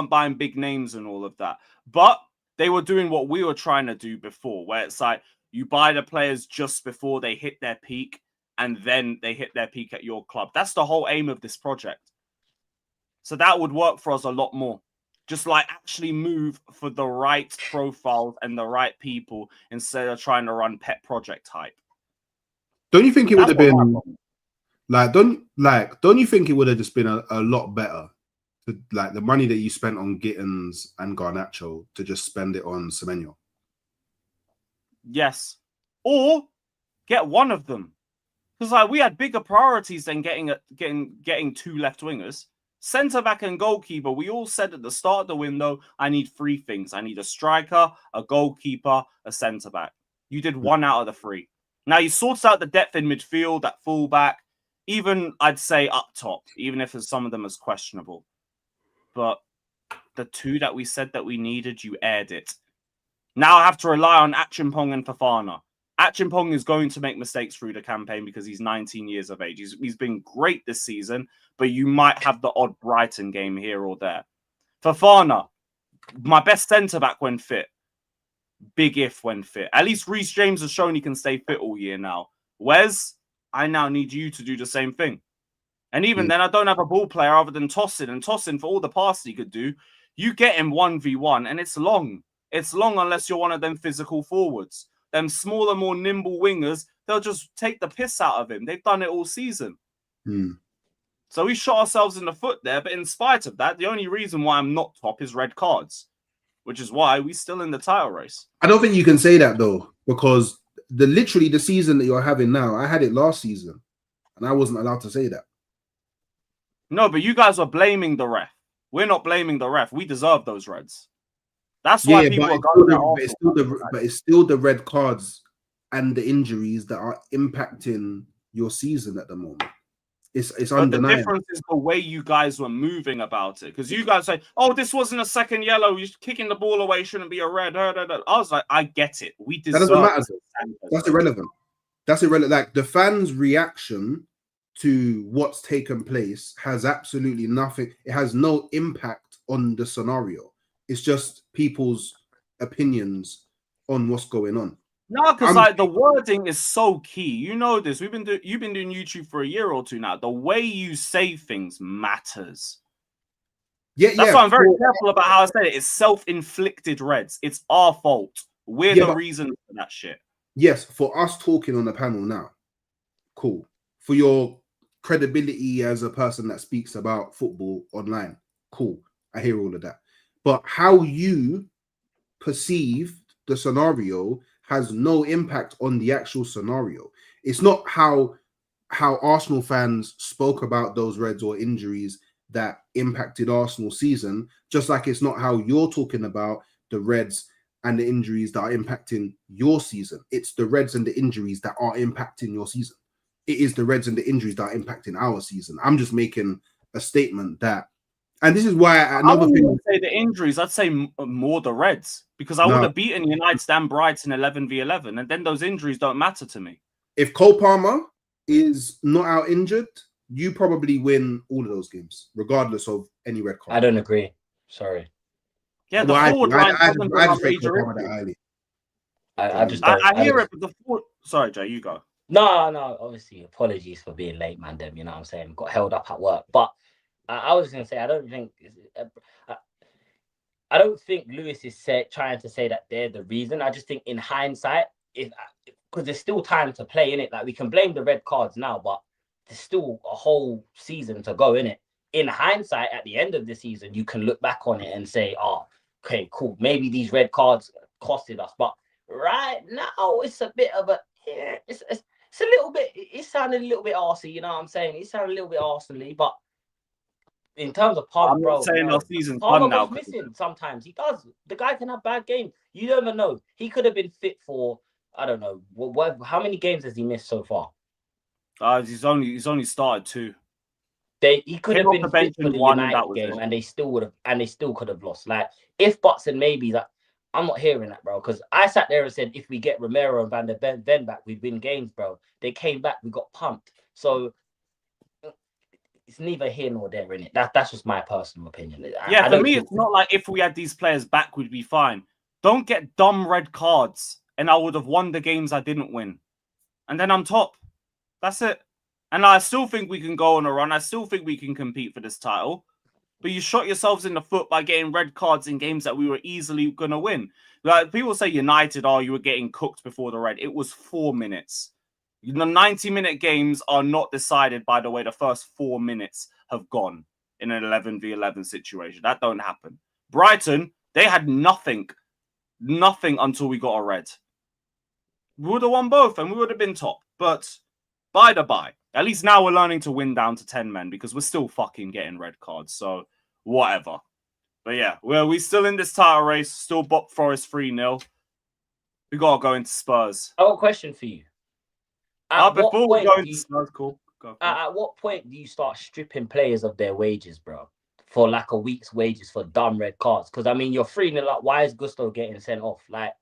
buying big names and all of that. But they were doing what we were trying to do before, where it's like you buy the players just before they hit their peak, and then they hit their peak at your club. That's the whole aim of this project. So that would work for us a lot more. Just like actually move for the right profiles and the right people instead of trying to run pet project hype. Don't you think it would have been don't you think it would have just been a lot better to, like, the money that you spent on Gittins and Garnacho to just spend it on Semenyo? Yes. Or get one of them. Because like we had bigger priorities than getting 2 left wingers. Centre back and goalkeeper, we all said at the start of the window, I need 3 things. I need a striker, a goalkeeper, a centre back. You did 1 out of the 3. Now you sorted out the depth in midfield, at fullback, even I'd say up top, even if some of them is questionable. But the 2 that we said that we needed, you aired it. Now I have to rely on Achimpong and Fofana. Achimpong is going to make mistakes through the campaign because he's 19 years of age. He's been great this season, but you might have the odd Brighton game here or there. Fofana, my best centre-back when fit. Big if when fit. At least Reece James has shown he can stay fit all year now. Wes, I now need you to do the same thing. And even then, I don't have a ball player other than Tosin. And Tosin, for all the passes he could do, you get him 1v1 and it's long. It's long unless you're one of them physical forwards. Them smaller, more nimble wingers, they'll just take the piss out of him. They've done it all season. So we shot ourselves in the foot there. But in spite of that, the only reason why I'm not top is red cards, which is why we're still in the title race. I don't think you can say that, though, because literally the season that you're having now, I had it last season, and I wasn't allowed to say that. No, but you guys are blaming the ref. We're not blaming the ref. We deserve those reds. That's why people are going. But it's still the red cards and the injuries that are impacting your season at the moment. It's undeniable. The difference is the way you guys were moving about it. Because you guys say, "Oh, this wasn't a second yellow. You're kicking the ball away. Shouldn't be a red." I was like, "I get it. We deserve." That doesn't matter. That's irrelevant. That's irrelevant. Like the fans' reaction to what's taken place has absolutely nothing. It has no impact on the scenario. It's just people's opinions on what's going on. No, because like the wording is so key. You know this. You've been doing YouTube for a year or two now. The way you say things matters. That's why I'm very careful about how I say it. It's self-inflicted reds. It's our fault. We're the reason for that shit. Yes, for us talking on the panel now, cool. For your credibility as a person that speaks about football online, cool. I hear all of that. But how you perceive the scenario has no impact on the actual scenario. It's not how Arsenal fans spoke about those Reds or injuries that impacted Arsenal's season, just like it's not how you're talking about the Reds and the injuries that are impacting your season. It's the Reds and the injuries that are impacting your season. It is the Reds and the injuries that are impacting our season. I'm just making a statement that, and this is why I wouldn't say the injuries. I'd say more the Reds, because I would have beaten United and Brighton 11v11, and then those injuries don't matter to me. If Cole Palmer is not out injured, you probably win all of those games, regardless of any red card. I don't agree. Sorry. Yeah, the forward line doesn't I have just think major Cole Palmer issue. that early. I just don't. I hear it, but the forward... Sorry, Jay, you go. No. Obviously, apologies for being late, man. Them, you know what I'm saying? Got held up at work. But I was going to say, I don't think Lewis is trying to say that they're the reason. I just think in hindsight, because there's still time to play in it. Like, we can blame the red cards now, but there's still a whole season to go in it. In hindsight, at the end of the season, you can look back on it and say, oh, okay, cool. Maybe these red cards costed us. But right now, it's a bit of a... It's a little bit... It sounded a little bit arsey, you know what I'm saying? It sounded a little bit arsely, but in terms of Palmer, I'm not saying our season's Palmer done now. goes missing sometimes. He does. The guy can have bad games. You never know. He could have been fit for, I don't know, how many games has he missed so far? He's only started 2. He could have been fit for the United game, it. and they still could have lost. Like, if buts and maybes, I'm not hearing that, bro. Because I sat there and said, if we get Romero and Van der Ven back, we'd win games, bro. They came back, we got pumped. So it's neither here nor there, innit? That's just my personal opinion. Yeah, for me, it's not like if we had these players back, we'd be fine. Don't get dumb red cards, and I would have won the games I didn't win. And then I'm top. That's it. And I still think we can go on a run. I still think we can compete for this title. But you shot yourselves in the foot by getting red cards in games that we were easily going to win. Like, people say United, you were getting cooked before the red. It was 4 minutes. The 90-minute games are not decided by the way the first 4 minutes have gone in an 11v11 situation. That don't happen. Brighton, they had nothing until we got a red. We would have won both and we would have been top. But by the by, at least now we're learning to win down to 10 men because we're still fucking getting red cards. So whatever. But yeah, we're still in this title race. Still Bop Forest 3-0. We got to go into Spurs. I have a question for you. Before we go into Spurs, cool. At what point do you start stripping players of their wages, bro? For like a week's wages for dumb red cards? Because, I mean, you're 3-0 up. Why is Gusto getting sent off? Like,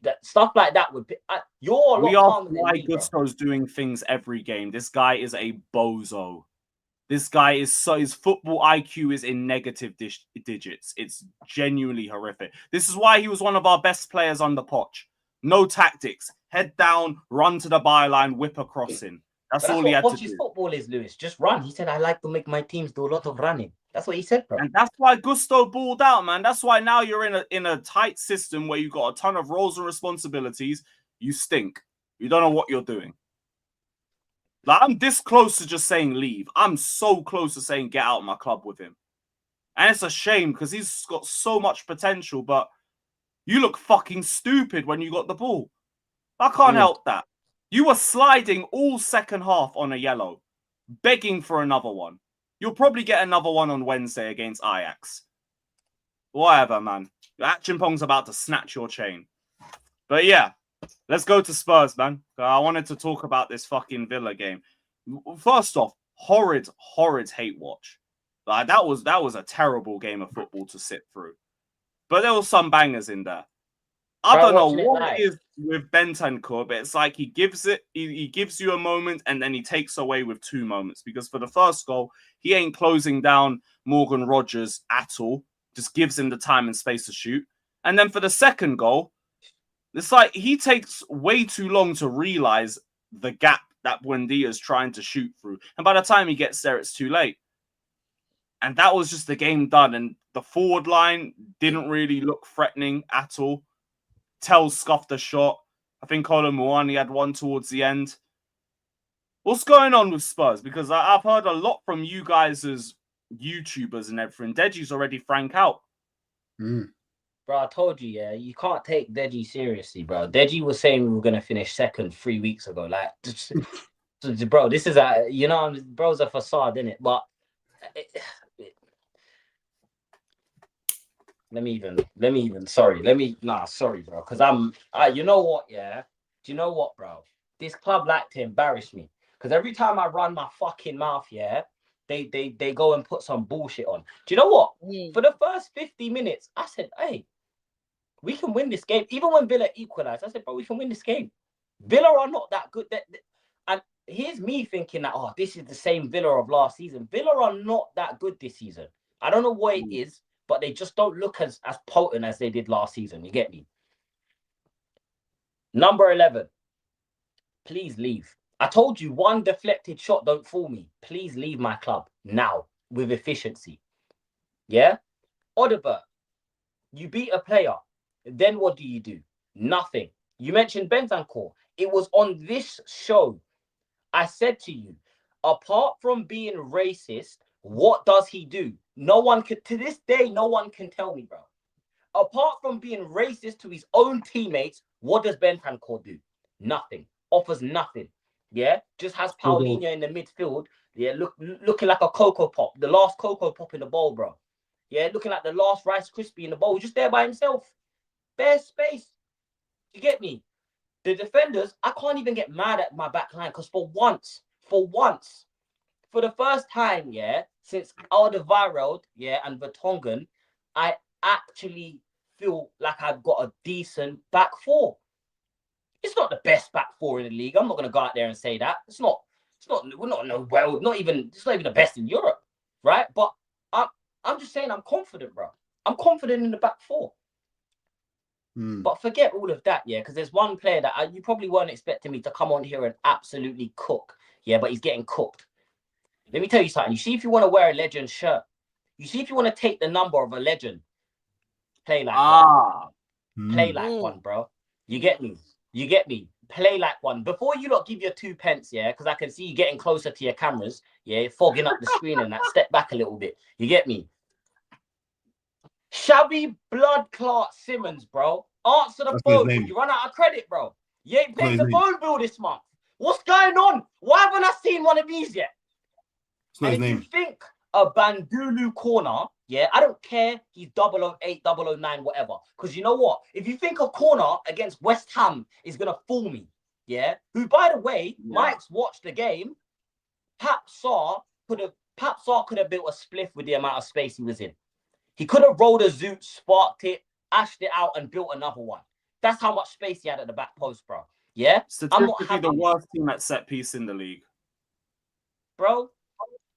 that stuff like that would be... we are why Gusto's doing things every game. This guy is a bozo. This guy his football IQ is in negative digits. It's genuinely horrific. This is why he was one of our best players on the Poch. No tactics. Head down, run to the byline, whip a crossing. That's all he had to do. Poch's football is, Lewis. Just run. He said, I like to make my teams do a lot of running. That's what he said, bro. And that's why Gusto balled out, man. That's why now you're in a tight system where you've got a ton of roles and responsibilities. You stink. You don't know what you're doing. Like, I'm this close to just saying leave. I'm so close to saying get out of my club with him. And it's a shame because he's got so much potential, but you look fucking stupid when you got the ball. I can't help that. You were sliding all second half on a yellow, begging for another one. You'll probably get another one on Wednesday against Ajax. Whatever, man. Achimpong's about to snatch your chain. But yeah, let's go to Spurs, man. I wanted to talk about this fucking Villa game. First off, horrid hate watch. Like, that was a terrible game of football to sit through. But there were some bangers in there. I don't know what it is with Bentancur, but it's like he gives you a moment and then he takes away with 2 moments. Because for the first goal, he ain't closing down Morgan Rogers at all. Just gives him the time and space to shoot. And then for the second goal, it's like he takes way too long to realize the gap that Buendia is trying to shoot through. And by the time he gets there, it's too late. And that was just the game done. And the forward line didn't really look threatening at all. Tell scuffed a shot. I think Kolo Muani had one towards the end. What's going on with Spurs? Because I've heard a lot from you guys as YouTubers and everything. Deji's already frank out. Bro, I told you, yeah, you can't take Deji seriously, bro. Deji was saying we were gonna finish second 3 weeks ago. Like, bro, this is a, bro's a facade, innit? But sorry, bro, because you know what, yeah? Do you know what, bro? This club like to embarrass me, because every time I run my fucking mouth, yeah, they go and put some bullshit on. Do you know what? For the first 50 minutes, I said, hey, we can win this game. Even when Villa equalized, I said, bro, we can win this game. Villa are not that good. And here's me thinking that, oh, this is the same Villa of last season. Villa are not that good this season. I don't know what it is, but they just don't look as potent as they did last season. You get me? Number 11, please leave. I told you, one deflected shot don't fool me. Please leave my club now with efficiency. Yeah? Odobert, you beat a player. Then what do? Nothing. You mentioned Bentancur. It was on this show. I said to you, apart from being racist, what does he do? No one can, to this day, no one can tell me, bro. Apart from being racist to his own teammates, what does Bentancur do? Nothing. Offers nothing. Yeah? Just has Paulinho in the midfield. Yeah, looking like a Cocoa Pop. The last Cocoa Pop in the bowl, bro. Yeah, looking like the last Rice Krispie in the bowl. Just there by himself. Bare space. You get me? The defenders, I can't even get mad at my back line, because for once, for the first time, yeah, since Alderweireld, yeah, and Vertonghen, I actually feel like I've got a decent back four. It's not the best back four in the league. I'm not going to go out there and say that. We're not not even the best in Europe, right? But I'm just saying I'm confident, bro. I'm confident in the back four. But forget all of that, yeah, because there's one player that you probably weren't expecting me to come on here and absolutely cook, yeah, but he's getting cooked. Let me tell you something. You see, if you want to wear a legend shirt, you see, if you want to take the number of a legend, play like one. Play like one, bro. You get me? Play like one. Before you lot give your 2 pence, yeah, because I can see you getting closer to your cameras, yeah, fogging up the screen and that. Step back a little bit. You get me? Shabby blood clot Simmons, bro. Answer the phone. You run out of credit, bro. You ain't paid the phone bill this month. What's going on? Why haven't I seen one of these yet? And if you think a Bandulu corner, yeah, I don't care. He's 008, 009, whatever. Because you know what? If you think a corner against West Ham is going to fool me, yeah, who, by the way, Mike's watched the game, Pap Sarr could have built a spliff with the amount of space he was in. He could have rolled a zoot, sparked it, ashed it out, and built another one. That's how much space he had at the back post, bro. Yeah? Statistically, the worst team at set piece in the league. Bro,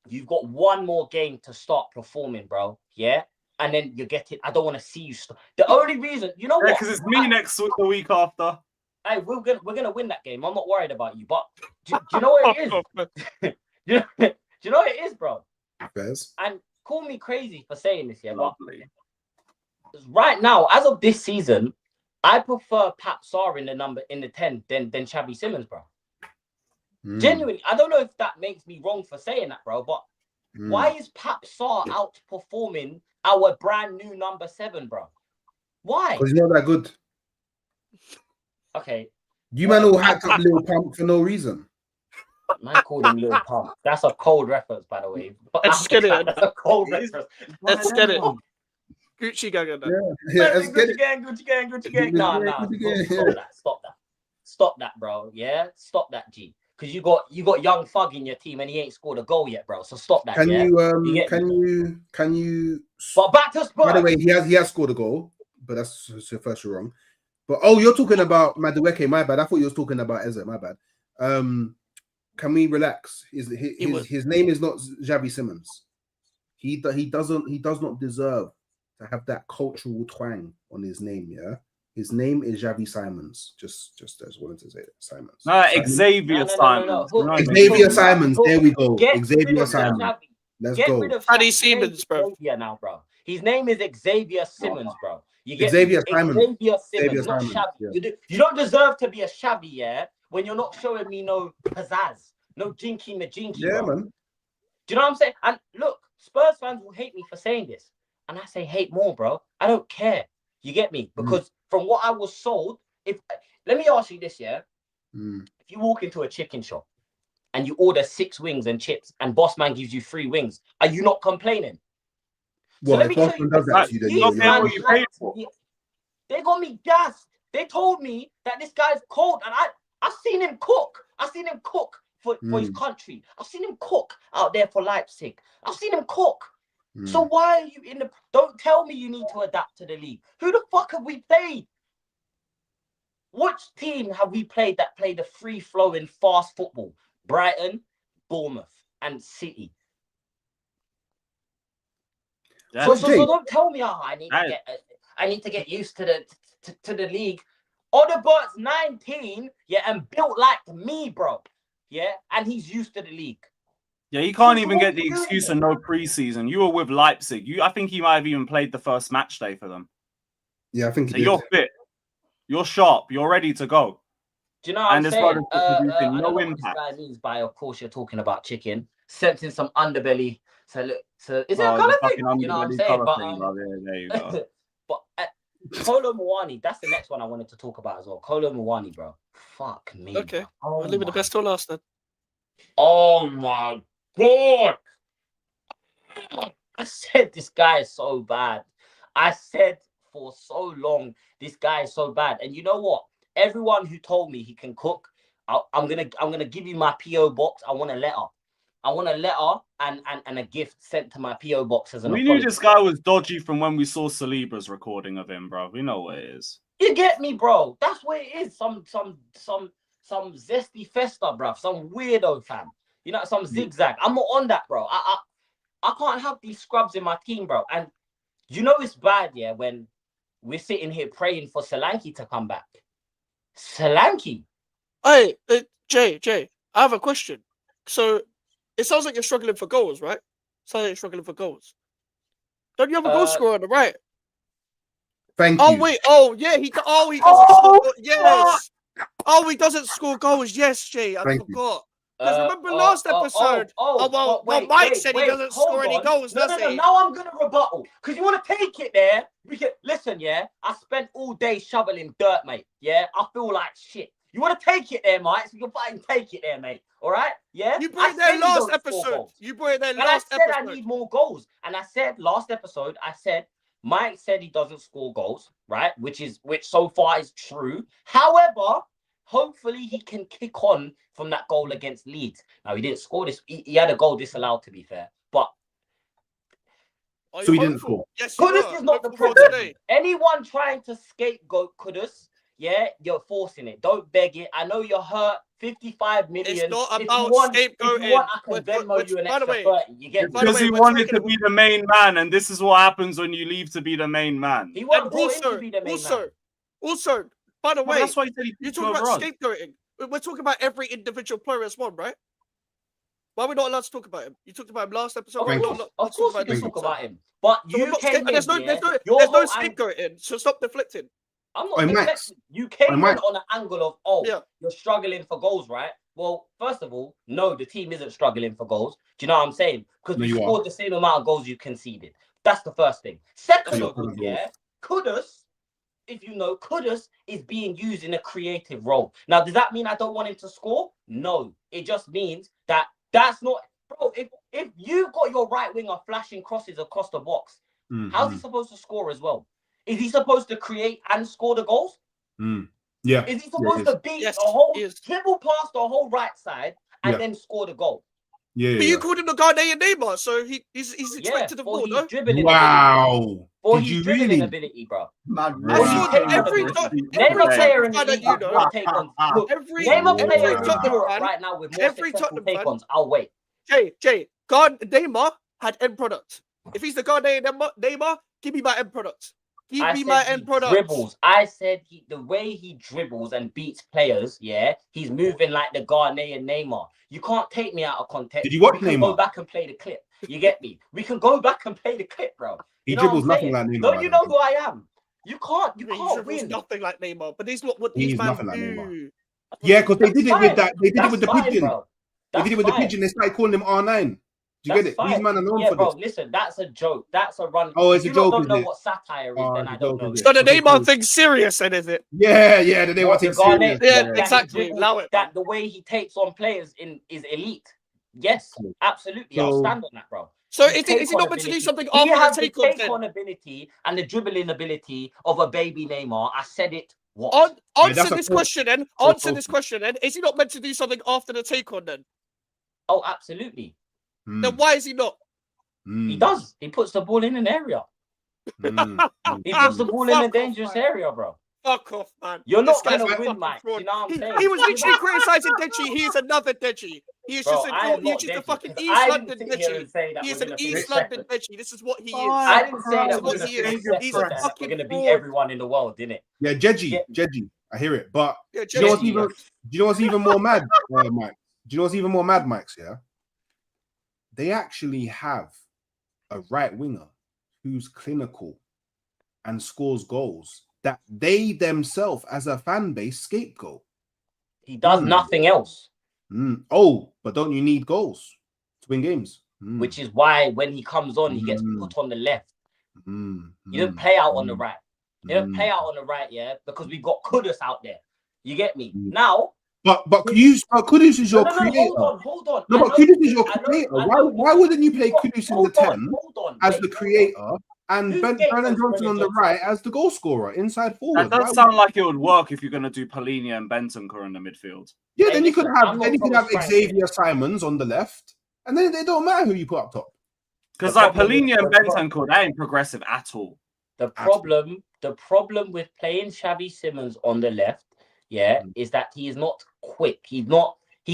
you've got one more game to start performing, bro. Yeah? And then you get it. I don't want to see you start. The only reason, you know what? Because it's me next week, the week after. Hey, we're gonna win that game. I'm not worried about you. But do you know what it is? do you know what it is, bro? Yes. And call me crazy for saying this, yeah, but right now, as of this season, I prefer Pap Sarr in the 10 than Xavi Simmons, bro. Genuinely, I don't know if that makes me wrong for saying that, bro, but why is Pap Sarr outperforming our brand new number 7, bro? Why? Because he's not that good. Okay. You man all hacked up Lil Pump for no reason. Man called him Lil Pump. That's a cold reference, by the way. Let's get it. That's a cold reference. Let's get it. Gucci gang and that. Gucci gang. No. Stop that, bro. Yeah, stop that, G. Because you got young Thug in your team and he ain't scored a goal yet, bro. So stop that. Can you? But back to Spurs. By the way, he has scored a goal, but that's your first wrong. But you're talking about Madueke. My bad. I thought you was talking about Eze. My bad. Can we relax? His name is not Xavi Simmons. He does not deserve to have that cultural twang on his name. Yeah, his name is Xavi Simons. Just as wanted to say that. Simons. Xavier Simons. Xavier Simons. There we go. Xavier Simons. Let's go. Xavi Simmons, bro. Yeah, now, bro. His name is Xavier Simmons, bro. You get Xavier Simons. Xavier Simmons, not Xavi. You don't deserve to be a Xavi, yeah, when you're not showing me no pizzazz, no jinky majinky. Yeah, bro. man. Do you know what I'm saying? And look, Spurs fans will hate me for saying this. And I say hate more, bro. I don't care. You get me? Because from what I was sold, let me ask you this, yeah? If you walk into a chicken shop and you order 6 wings and chips and boss man gives you 3 wings, are you not complaining? Well, so if boss man does that to you, then you're not what you paid for. They got me gassed. They told me that this guy's cold, and I've seen him cook. I've seen him cook for his country. I've seen him cook out there for Leipzig. I've seen him cook. So why are you in the... Don't tell me you need to adapt to the league. Who the fuck have we played? Which team have we played that played a free-flowing, fast football? Brighton, Bournemouth, and City. So don't tell me, I need to get used to the league. Odebert's 19, yeah, and built like me, bro. Yeah, and he's used to the league. Yeah, he can't even get the excuse of no preseason. You were with Leipzig. I think he might have even played the first match day for them. Yeah, I think so you're fit. You're sharp. You're ready to go. Do you know what I'm saying? I don't know what this guy means by, of course, you're talking about chicken. Sensing some underbelly. So look, is it a colour thing? You know what I'm saying? But, there you go. But Kolo Muani, that's the next one I wanted to talk about as well. Kolo Muani, bro. Fuck me. Okay. I'll leave it the best till last then. Oh my God. I said this guy is so bad. I said for so long, this guy is so bad. And you know what? Everyone who told me he can cook, I'm gonna give you my PO box. I want a letter. I want a letter and a gift sent to my PO box as an apology. We knew this guy was dodgy from when we saw Saliba's recording of him, bro. We know what it is. You get me, bro? That's what it is. Some zesty festa, bro. Some weirdo fam. You know, some zigzag. I'm not on that, bro. I can't have these scrubs in my team, bro. And you know it's bad, yeah, when we're sitting here praying for Solanke to come back. Solanke. Hey, Jay, I have a question. So it sounds like you're struggling for goals, right? Sounds like you're struggling for goals. Don't you have a goal scorer on the right? Thank you. Oh wait, he doesn't score. Yes. Oh, he doesn't score goals. Yes, Jay, I forgot. Because remember last episode? Mike said he doesn't score any goals, does he? Now I'm gonna rebuttal. Because you want to take it there. Listen, yeah. I spent all day shoveling dirt, mate. Yeah, I feel like shit. You want to take it there, Mike? So you can fucking take it there, mate. All right? Yeah. You brought it there last episode. And I said I need more goals. And I said last episode, Mike said he doesn't score goals, right? Which so far is true. However, hopefully he can kick on from that goal against Leeds. Now he didn't score this. He had a goal disallowed, to be fair. But so he didn't score. Yes, Kudus is not the problem. Anyone trying to scapegoat Kudus, yeah, you're forcing it. Don't beg it. I know you're hurt. 55 million. It's not about scapegoating. If you want, I can Venmo you an extra 30. You get because he wanted to be the main man, and this is what happens when you leave to be the main man. He wasn't brought in to be the main man. Also, by the way, that's why you're talking about scapegoating. We're talking about every individual player as one, right? Why are we not allowed to talk about him? You talked about him last episode. Of course we can talk about him. But you came in, there's no scapegoating, so stop deflecting. I'm not deflecting. You came in on an angle of, you're struggling for goals, right? Well, first of all, no, the team isn't struggling for goals. Do you know what I'm saying? Because we scored the same amount of goals you conceded. That's the first thing. Second of all, Kudus, if you know, Kudus is being used in a creative role. Now, does that mean I don't want him to score? No. It just means that's not... Bro, if you've got your right winger flashing crosses across the box, how's he supposed to score as well? Is he supposed to create and score the goals? Yeah. Is he supposed to beat dribble past the whole right side and then score the goal? Yeah. But you called him the Ghanaian Neymar, so he's expected to ball, no? Wow. For his dribbling ability, bro. Every player in the league will take on. Name a player in Europe right now with more successful take-ons. I'll wait. Jay, Neymar had end product. If he's the Ghanaian Neymar, give me my end product. Give me my end product. Dribbles. I said the way he dribbles and beats players, he's moving like the Ghanaian Neymar. You can't take me out of context. Did you watch Neymar? Go back and play the clip. You get me? We can go back and play the clip, bro. He dribbles nothing like Neymar. Don't you know who I am? You can't win. Nothing like Neymar, but he's not what these man do. Yeah, because they did it with that. They did it with the pigeon. They did it with the pigeon. They started calling him R9. Do Do you get it? These men are known for bro, this. listen, that's a joke. That's a run. Oh, it's If a you joke, don't is know it? what satire is, Oh, then it's I a don't joke, know. is it? So the Okay, Neymar cool. thing's serious, then, is it? Yeah, the Neymar What, the thing's Garnet? serious. Yeah, That exactly. dribble, Allow it, that man. the way he takes on players is elite. Yes, Cool. absolutely. I'll So- stand on that, bro. So His is he take-on not meant to do ability- something He after the has the take-on then? take-on ability and the dribbling ability of a baby Neymar. I said it. What? that's Answer a this cool- question then. cool Answer this question then. Is he not meant to do something after the take-on then? Oh, absolutely. Then why is he not? He does. He puts the ball in an area. He puts the ball in a Fuck dangerous off, man. area, bro. Fuck off, man. You're This not guy's gonna a win, fucking Mike. fraud. You know what I'm saying? He was literally criticizing Deji. He is another Deji. He is Bro, just I am not a Deji, fucking 'cause East I London didn't sit here Deji. and say that He we're is an gonna East finish London second. Deji. This is what he is. I didn't say that This is we're what gonna he is. finish He's second a and that fucking we're gonna beat fraud. everyone in the world, didn't it? Yeah, Jeji, I hear it. But Yeah, do you know what's Jeji, even? Do you know what's even more mad, Mike? Do you know what's even more mad, Mike? Yeah, they actually have a right winger who's clinical and scores goals that they themselves, as a fan base, scapegoat. He does nothing else. Oh, but don't you need goals to win games? Which is why when he comes on, he gets put on the left. You don't play out on the right. They don't play out on the right, yeah, because we've got Kudus out there. You get me? Now, but Kudus is your creator. Hold on. No, but Kudus is your creator. Why wouldn't you play Kudus in the 10 as the creator and Brennan Johnson on the right as the goal scorer inside forward? That does sound like it would work if you're going to do Palhinha and Bentancur in the midfield. Yeah, then you could have Xavier Simons on the left, and then they don't matter who you put up top. Because like Palhinha and Bentancur, they ain't progressive at all. The problem with playing Xavi Simons on the left, is that he is not quick. He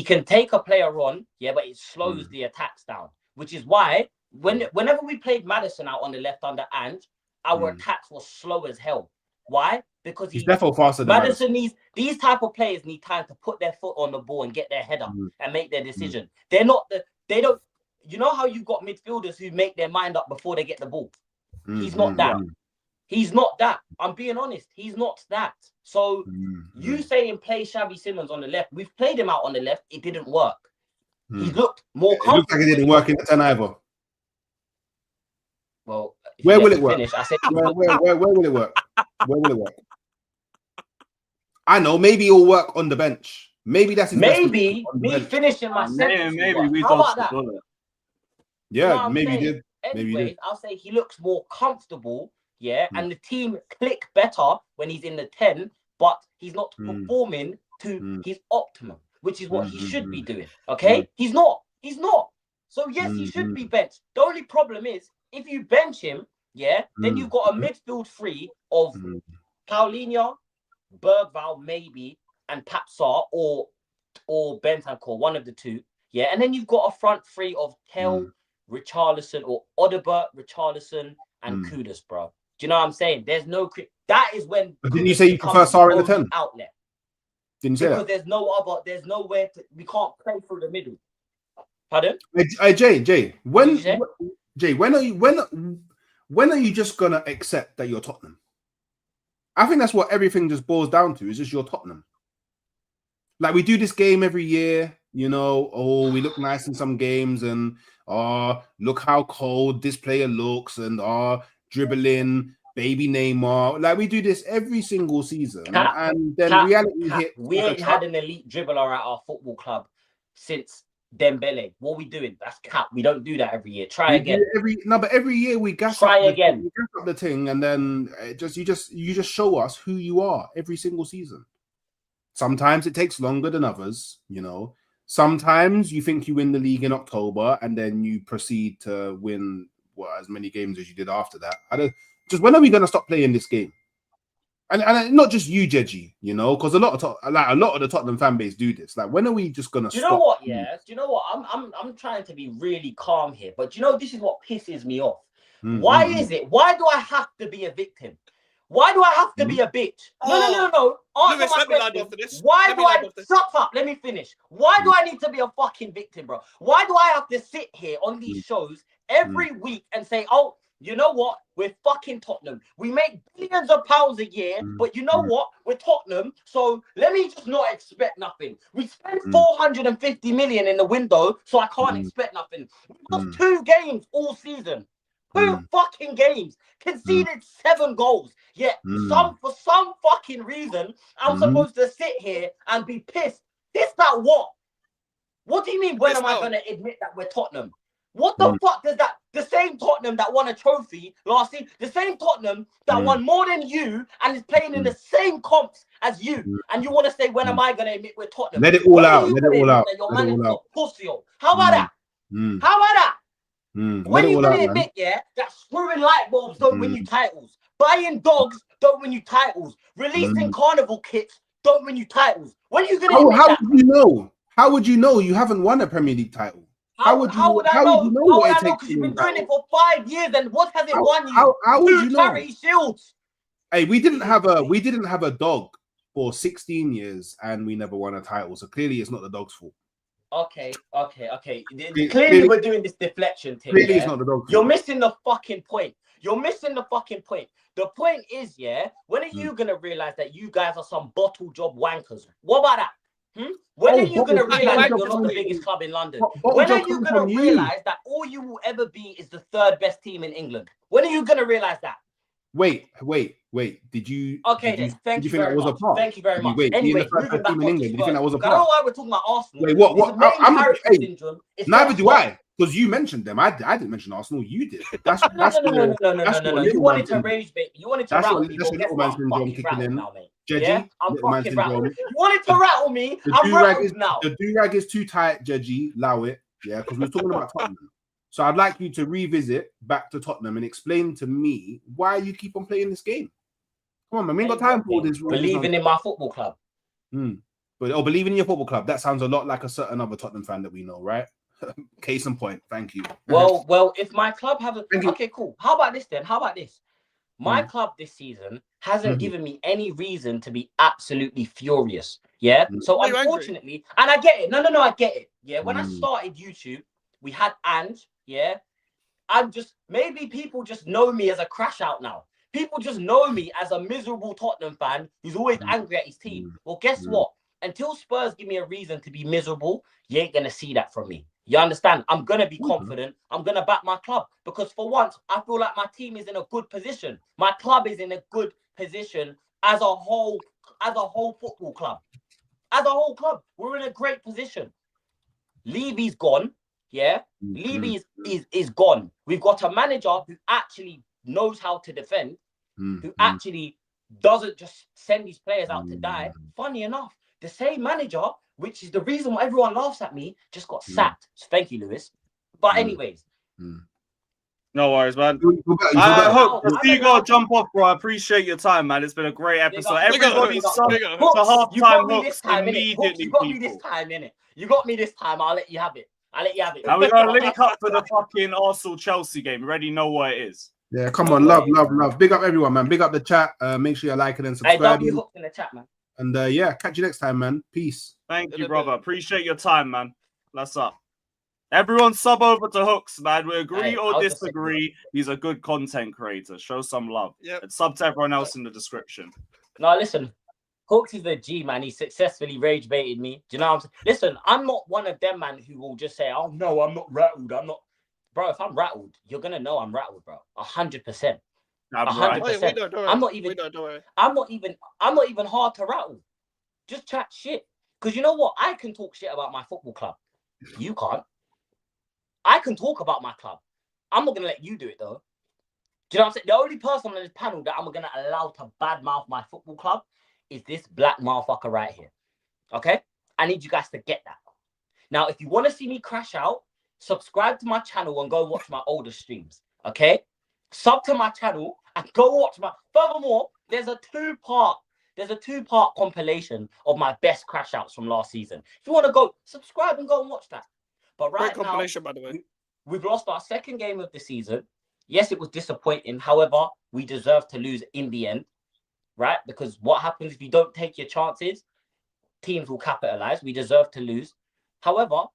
can take a player on, but it slows the attacks down. Which is why whenever we played Maddison out on the left under Ange, our attacks were slow as hell. Why? Because he's definitely faster than Maddison needs these type of players need time to put their foot on the ball and get their head up and make their decision. They don't. You know how you've got midfielders who make their mind up before they get the ball. He's not that. He's not that. I'm being honest. He's not that. So you saying play Xavi Simons on the left. We've played him out on the left. It didn't work. He looked more comfortable. It looks like it didn't work in the 10 either. Well, where will it work? I said, where will it work? Where will it work? I know. Maybe it'll work on the bench. Maybe that's his maybe me finishing my sentence. Maybe we How about dodged that? the bullet. Yeah, you know maybe he did. Anyways, I'll say he looks more comfortable. Yeah, and the team click better when he's in the 10, but he's not performing to his optimum, which is what he should be doing. Okay, he's not. So yes, he should be benched. The only problem is if you bench him, then you've got a midfield three of Paulinho, Bergvall maybe, and Papsar or Bentancur, one of the two. Yeah, and then you've got a front three of Tel, Richarlison, or Odebert, Richarlison, and Kudus, bro. Do you know what I'm saying? There's no that is when. But didn't you say you prefer Sarr in the 10? Outlet. Didn't you say because that? there's nowhere we can't play through the middle. Pardon? Jay, when are you just gonna accept that you're Tottenham? I think that's what everything just boils down to. Is just you're Tottenham. Like we do this game every year, you know. Oh, we look nice in some games, and look how cold this player looks, and dribbling, baby Neymar. Like we do this every single season, and then reality hits. We ain't had an elite dribbler at our football club since Dembele. What are we doing? That's cap. We don't do that every year. Try again. But every year we gas Try up again. We gas up the thing, and then you just show us who you are every single season. Sometimes it takes longer than others, you know. Sometimes you think you win the league in October, and then you proceed to win as many games as you did after that. Just when are we going to stop playing this game? And not just you, Jeji, you know, because a lot of the Tottenham fan base do this. Like, when are we just going to stop? Do you know what? Yeah, do you know what? I'm trying to be really calm here, but do you know this is what pisses me off. Why is it? Why do I have to be a victim? Why do I have to be a bitch? No. Answer my question. Why do I shut up? Let me finish. Why do I need to be a fucking victim, bro? Why do I have to sit here on these shows every week and say, oh, You know what? We're fucking Tottenham. We make billions of pounds a year, but you know what? We're Tottenham, so let me just not expect nothing. We spent 450 million in the window, so I can't expect nothing. We lost 2 games all season. 2 fucking games. Conceded 7 goals. Yet for some fucking reason, I'm supposed to sit here and be pissed. Pissed at what? What do you mean? When am I gonna admit that we're Tottenham? What the fuck does that? The same Tottenham that won a trophy last season, the same Tottenham that won more than you and is playing in the same comps as you, and you want to say, when am I going to admit we're Tottenham? Let it all When out. are you Let gonna it all admit out. that your Let it all manager's out. a pussy? How about that? How about that? When Let are it you all going out, to man. admit, yeah, that screwing light bulbs don't win you titles, buying dogs don't win you titles, releasing carnival kits don't win you titles? When are you going to admit How that? would you know? How would you know you haven't won a Premier League title? How would I know? How would what I it know? takes Because to you've win been doing it title? for 5 years, and what has it won you? How would 2 you know? charity shields. Hey, we didn't have a dog for 16 years and we never won a title. So clearly it's not the dog's fault. Okay. Clearly, We're doing this deflection thing. Clearly Yeah? it's not the dog's You're fault. missing the fucking point. The point is, yeah, when are you gonna realize that you guys are some bottle job wankers? What about that? When are you gonna realize that you're not the biggest club in London? When are you gonna realize that all you will ever be is the 3rd best team in England? When are you gonna realize that? Wait. Did you? Okay, Did then. Thank you think that very was a much. part? Thank you very much. Wait, being the Anyway, first moving best team back in on to England, do you think Spurs. that was a I don't know part? why we're talking about Arsenal. Wait, what? It's the main character Hey, syndrome. It's neither their do fault. I, because you mentioned them. I didn't mention Arsenal. You did. That's No. You wanted to syndrome. rage bait. You wanted to That's rattle your me. Well, guess little what? man I'm syndrome fucking kicking rattled in. now, mate. Jeji, Yeah, I'm little man fucking rattled. syndrome. You wanted to rattle me. I'm rattled now. The do-rag is too tight, Jeji. Allow it. Yeah, because we were talking about Tottenham. So I'd like you to revisit back to Tottenham and explain to me why you keep on playing this game. Come on, man. We ain't got time for all this. Believing in my football club. But believing in your football club. That sounds a lot like a certain other Tottenham fan that we know, right? Case in point. Thank you. Well, if my club haven't... Thank you. Okay, cool. How about this then? My club this season hasn't given me any reason to be absolutely furious. Yeah. So unfortunately, and I get it. No, I get it. Yeah. When I started YouTube, we had Ange. Yeah. Maybe people just know me as a crash out now. People just know me as a miserable Tottenham fan who's always angry at his team. Well, guess what? Until Spurs give me a reason to be miserable, you ain't gonna see that from me. You understand? I'm gonna be confident. I'm gonna back my club because for once, I feel like my team is in a good position. My club is in a good position as a whole football club. As a whole club, we're in a great position. Levy's gone. Yeah, Levy is gone. We've got a manager who actually knows how to defend, who actually doesn't just send his players out to die. Funny enough, the same manager, which is the reason why everyone laughs at me, just got sacked. So thank you, Lewis. But anyways. No worries, man. I hope you gotta jump off, bro. I appreciate your time, man. It's been a great episode. Everybody's to half-time Hooks immediately. You got me this time, innit? You got me this time. I'll let you have it. And we're gonna link up for the fucking Arsenal Chelsea game. You already know what it is. Yeah, come on, love. Big up everyone, man. Big up the chat. Make sure you're liking and subscribing. Hey, Hooks in the chat, man. And yeah, catch you next time, man. Peace. Thank you, brother. Appreciate your time, man. That's up. Everyone sub over to Hooks, man. We agree or disagree. He's a good content creator. Show some love. And sub to everyone else in the description. No, listen. Hooks is the G, man. He successfully rage baited me. Do you know what I'm saying? Listen, I'm not one of them, man, who will just say, oh, no, I'm not rattled. I'm not. Bro, if I'm rattled, you're going to know I'm rattled, bro. 100%. 100%. I'm not even hard to rattle. Just chat shit. Because you know what? I can talk shit about my football club. You can't. I can talk about my club. I'm not going to let you do it, though. Do you know what I'm saying? The only person on this panel that I'm going to allow to badmouth my football club is this black motherfucker right here. Okay? I need you guys to get that. Now, if you want to see me crash out, subscribe to my channel and go watch my older streams. Okay? Sub to my channel and go watch my... Furthermore, there's a two-part compilation of my best crash outs from last season. If you want to go, subscribe and go and watch that. But right now, by the way. We've lost our second game of the season. Yes, it was disappointing. However, we deserve to lose in the end, right? Because what happens if you don't take your chances? Teams will capitalize. We deserve to lose. However,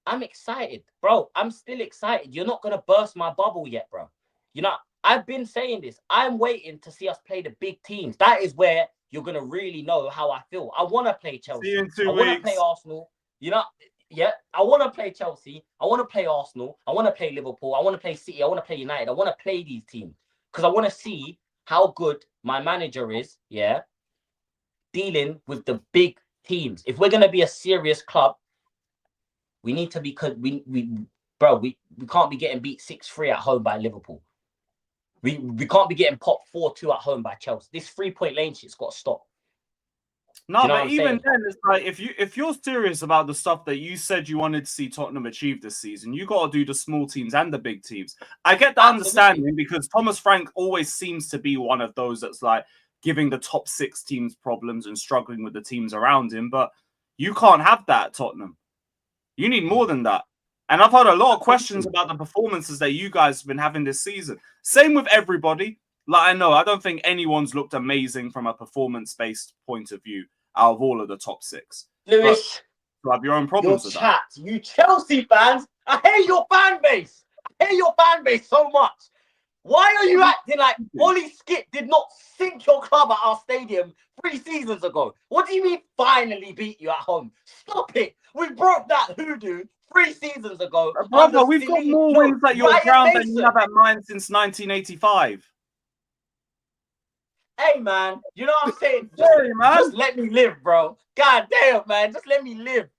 I'm excited, bro. I'm still excited. You're not going to burst my bubble yet, bro. You know, I've been saying this. I'm waiting to see us play the big teams. That is where you're gonna really know how I feel. I want to play Chelsea. See you in 2 I want to weeks. play Arsenal. You know, yeah. I want to play Chelsea. I want to play Arsenal. I want to play Liverpool. I want to play City. I want to play United. I want to play these teams because I want to see how good my manager is. Yeah, dealing with the big teams. If we're gonna be a serious club, we need to be. We can't be getting beat 6-3 at home by Liverpool. We can't be getting popped 4-2 at home by Chelsea. This 3-point lane shit's got to stop. No, you know but even then, it's like if you're serious about the stuff that you said you wanted to see Tottenham achieve this season, you got to do the small teams and the big teams. I get the understanding because Thomas Frank always seems to be one of those that's like giving the top 6 teams problems and struggling with the teams around him. But you can't have that at Tottenham. You need more than that. And I've had a lot of questions about the performances that you guys have been having this season. Same with everybody. Like, I don't think anyone's looked amazing from a performance-based point of view out of all of the top 6. Lewis, you have your own problems with that. You Chelsea fans, I hate your fan base. I hate your fan base so much. Why are you acting like Ollie Skip did not sink your club at our stadium 3 seasons ago? What do you mean finally beat you at home? Stop it. We broke that hoodoo 3 seasons ago. Brother, we've got more wins at your ground than you have at mine since 1985. Hey, man, you know what I'm saying? Just let me live, bro. God damn, man. Just let me live.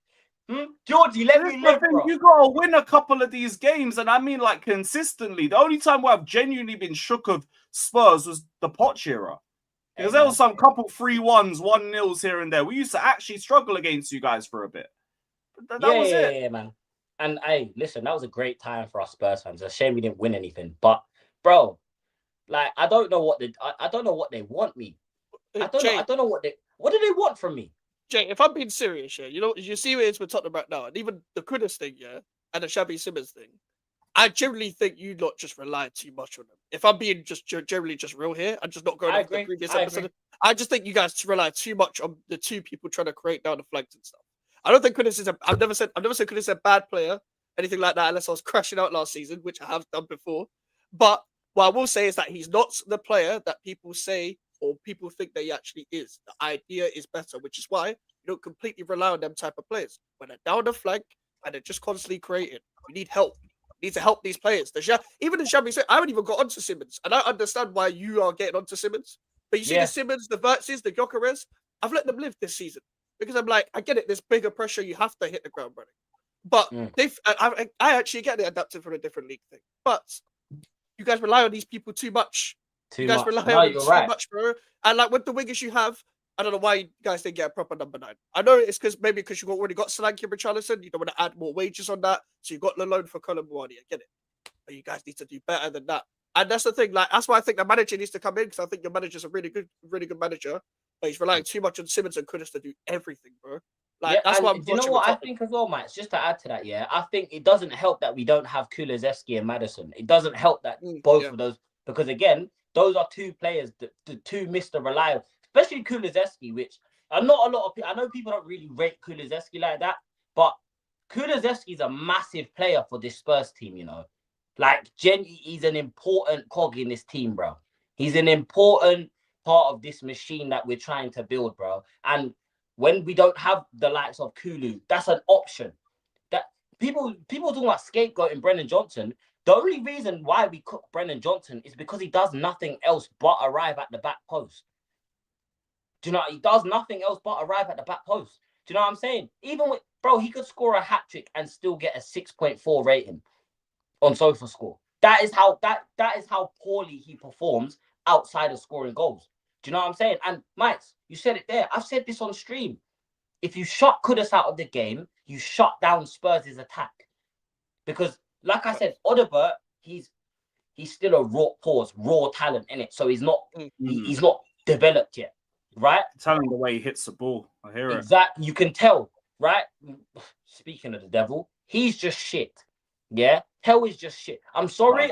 Georgie, let me live, bro. You got to win a couple of these games, and I mean, like, consistently. The only time where I've genuinely been shook of Spurs was the Poch era. Because there was some couple 3-1s, 1-0s here and there. We used to actually struggle against you guys for a bit. That was it. Yeah, man. And, hey, listen, that was a great time for us Spurs fans. It's a shame we didn't win anything. But, bro, like, I don't know what they want me. I don't know what do they want from me? Jay, if I'm being serious, yeah, you see what it is with Tottenham right now, and even the Kudus thing, yeah, and the Shabby Simmons thing, I generally think you lot just rely too much on them. If I'm being just generally just real here, I'm just not going off the previous episode. I just think you guys rely too much on the 2 people trying to create down the flanks and stuff. I don't think Kudus is I've never said Kudus is a bad player, anything like that, unless I was crashing out last season, which I have done before. But what I will say is that he's not the player that people say or people think that he actually is. The idea is better, which is why you don't completely rely on them type of players. When they're down the flank and they're just constantly creating, you need help. You need to help these players. Even in Shabby, I haven't even got onto Simmons, and I understand why you are getting onto Simmons. But you see the Simmons, the Virtues, the Gyokeres, I've let them live this season because I'm like, I get it. There's bigger pressure. You have to hit the ground running. But I actually get it adapted from a different league thing. But you guys rely on these people too much. Rely on them too much, bro. And like with the wingers you have, I don't know why you guys didn't get a proper number 9. I know it's because you already got Solanke and Richarlison. You don't want to add more wages on that. So you got the loan for Colin Muani. I get it. But you guys need to do better than that. And that's the thing. Like, that's why I think the manager needs to come in, because I think your manager's a really good manager. But he's relying too much on Simmons and Kudus to do everything, bro. Like, that's what I'm do you know what I think as well, Max? Just to add to that, I think it doesn't help that we don't have Kulusevski and Maddison. It doesn't help that both of those, because again, those are 2 players, the 2 Mr. Reliable, especially Kulusevski, which are not a lot of people. I know people don't really rate Kulusevski like that, but Kulusevski is a massive player for this Spurs team, you know. Like, he's an important cog in this team, bro. He's an important part of this machine that we're trying to build, bro. And when we don't have the likes of Kulu, that's an option. That people talking about scapegoating Brennan Johnson. The only reason why we cook Brennan Johnson is because he does nothing else but arrive at the back post. Do you know? He does nothing else but arrive at the back post. Do you know what I'm saying? Even with, bro, he could score a hat-trick and still get a 6.4 rating on SofaScore. That is how poorly he performs outside of scoring goals. Do you know what I'm saying? And Mikes, you said it there. I've said this on stream. If you shut Kudus out of the game, you shut down Spurs' attack. Because, like I said, Odobert, he's still a raw talent in it. So he's not he's not developed yet, right? Telling the way he hits the ball, I hear it. Exactly, you can tell, right? Speaking of the devil, he's just shit. Yeah, Hell is just shit. I'm sorry,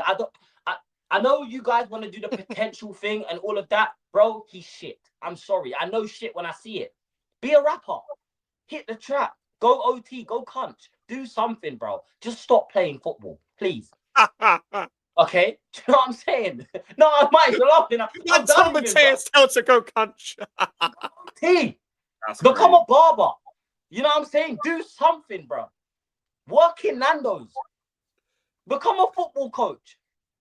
I know you guys want to do the potential thing and all of that, bro. He's shit. I'm sorry. I know shit when I see it. Be a rapper. Hit the trap. Go OT. Go punch. Do something, bro. Just stop playing football, please. Okay, do you know what I'm saying? No, I might as well. I'm done with him, bro. Mateus tell to go cunt. Team, That's become crazy. a barber. You know what I'm saying? Do something, bro. Work in Nando's. Become a football coach.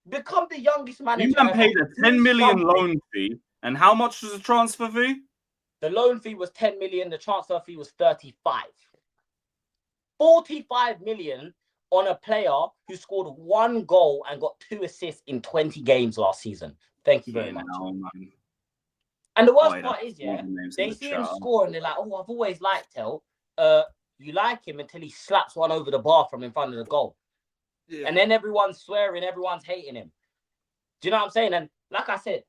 Become the youngest manager. You man ever. paid a Do 10 million something. loan fee, and how much was the transfer fee? The loan fee was 10 million. The transfer fee was 35. 45 million on a player who scored 1 goal and got 2 assists in 20 games last season. Thank you very much. Man. And the worst Wait, part is, yeah, all the names they in the see him chat. score and they're like, oh, I've always liked Tel. You like him until he slaps one over the bar from in front of the goal. Yeah. And then everyone's swearing, everyone's hating him. Do you know what I'm saying? And like I said,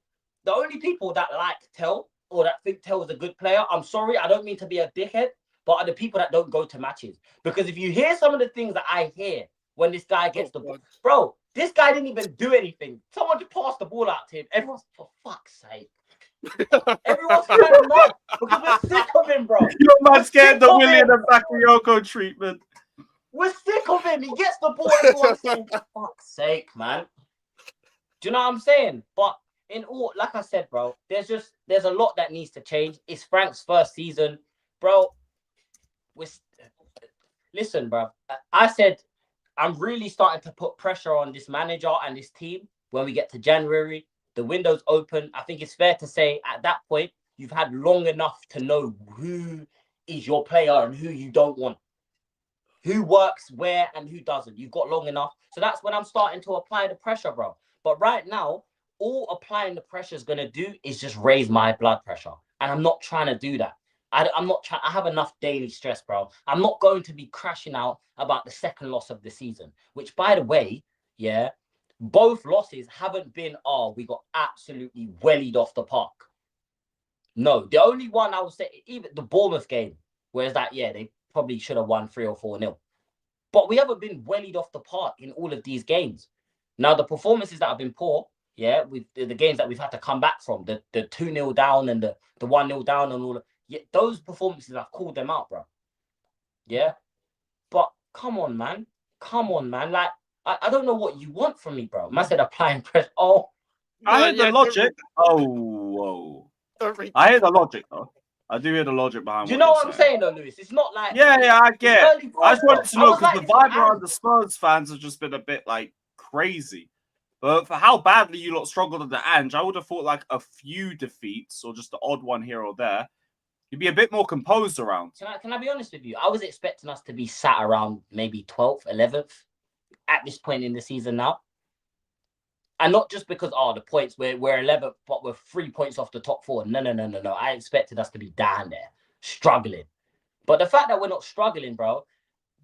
the only people that like Tel or that think Tel is a good player, I'm sorry, I don't mean to be a dickhead, but are the people that don't go to matches. Because if you hear some of the things that I hear when this guy gets the ball, bro, this guy didn't even do anything. Someone just passed the ball out to him. Everyone's, for fuck's sake. Everyone's kind of mad because we're sick of him, bro. Your man We're scared sick the of Willie him. and the Bakayoko treatment. We're sick of him. He gets the ball. Everyone's saying, for fuck's sake, man. Do you know what I'm saying? But in all, like I said, bro, there's a lot that needs to change. It's Frank's first season, bro. Listen, bro. I said I'm really starting to put pressure on this manager and this team when we get to January. The window's open. I think it's fair to say at that point, you've had long enough to know who is your player and who you don't want. Who works where and who doesn't. You've got long enough. So that's when I'm starting to apply the pressure, bro. But right now, all applying the pressure is going to do is just raise my blood pressure. And I'm not trying to do that. I'm not trying. I have enough daily stress, bro. I'm not going to be crashing out about the second loss of the season, which, by the way, yeah, both losses haven't been, we got absolutely wellied off the park. No, the only one I would say, even the Bournemouth game, where it's like, yeah, they probably should have won 3 or 4-0. But we haven't been wellied off the park in all of these games. Now, the performances that have been poor, yeah, with the games that we've had to come back from, the 2-0 down and the 1-0 down and all, yeah, those performances, I've called them out, bro. Yeah? But come on, man. Come on, man. Like, I don't know what you want from me, bro. Man said applying pressure. Oh. I hear the logic. Whoa. I hear the logic, though. I do hear the logic behind Do you what know you're what I'm saying, though, Lewis? It's not like... Yeah, I get it. I just wanted to know, because the vibe around Ange. the Spurs fans has just been a bit, like, crazy. But for how badly you lot struggled at the Ange, I would have thought, like, a few defeats, or just the odd one here or there, you'd be a bit more composed around. Can I be honest with you? I was expecting us to be sat around maybe 12th, 11th at this point in the season now. And not just because, the points, we're 11th, but we're 3 points off the top 4. No. I expected us to be down there, struggling. But the fact that we're not struggling, bro,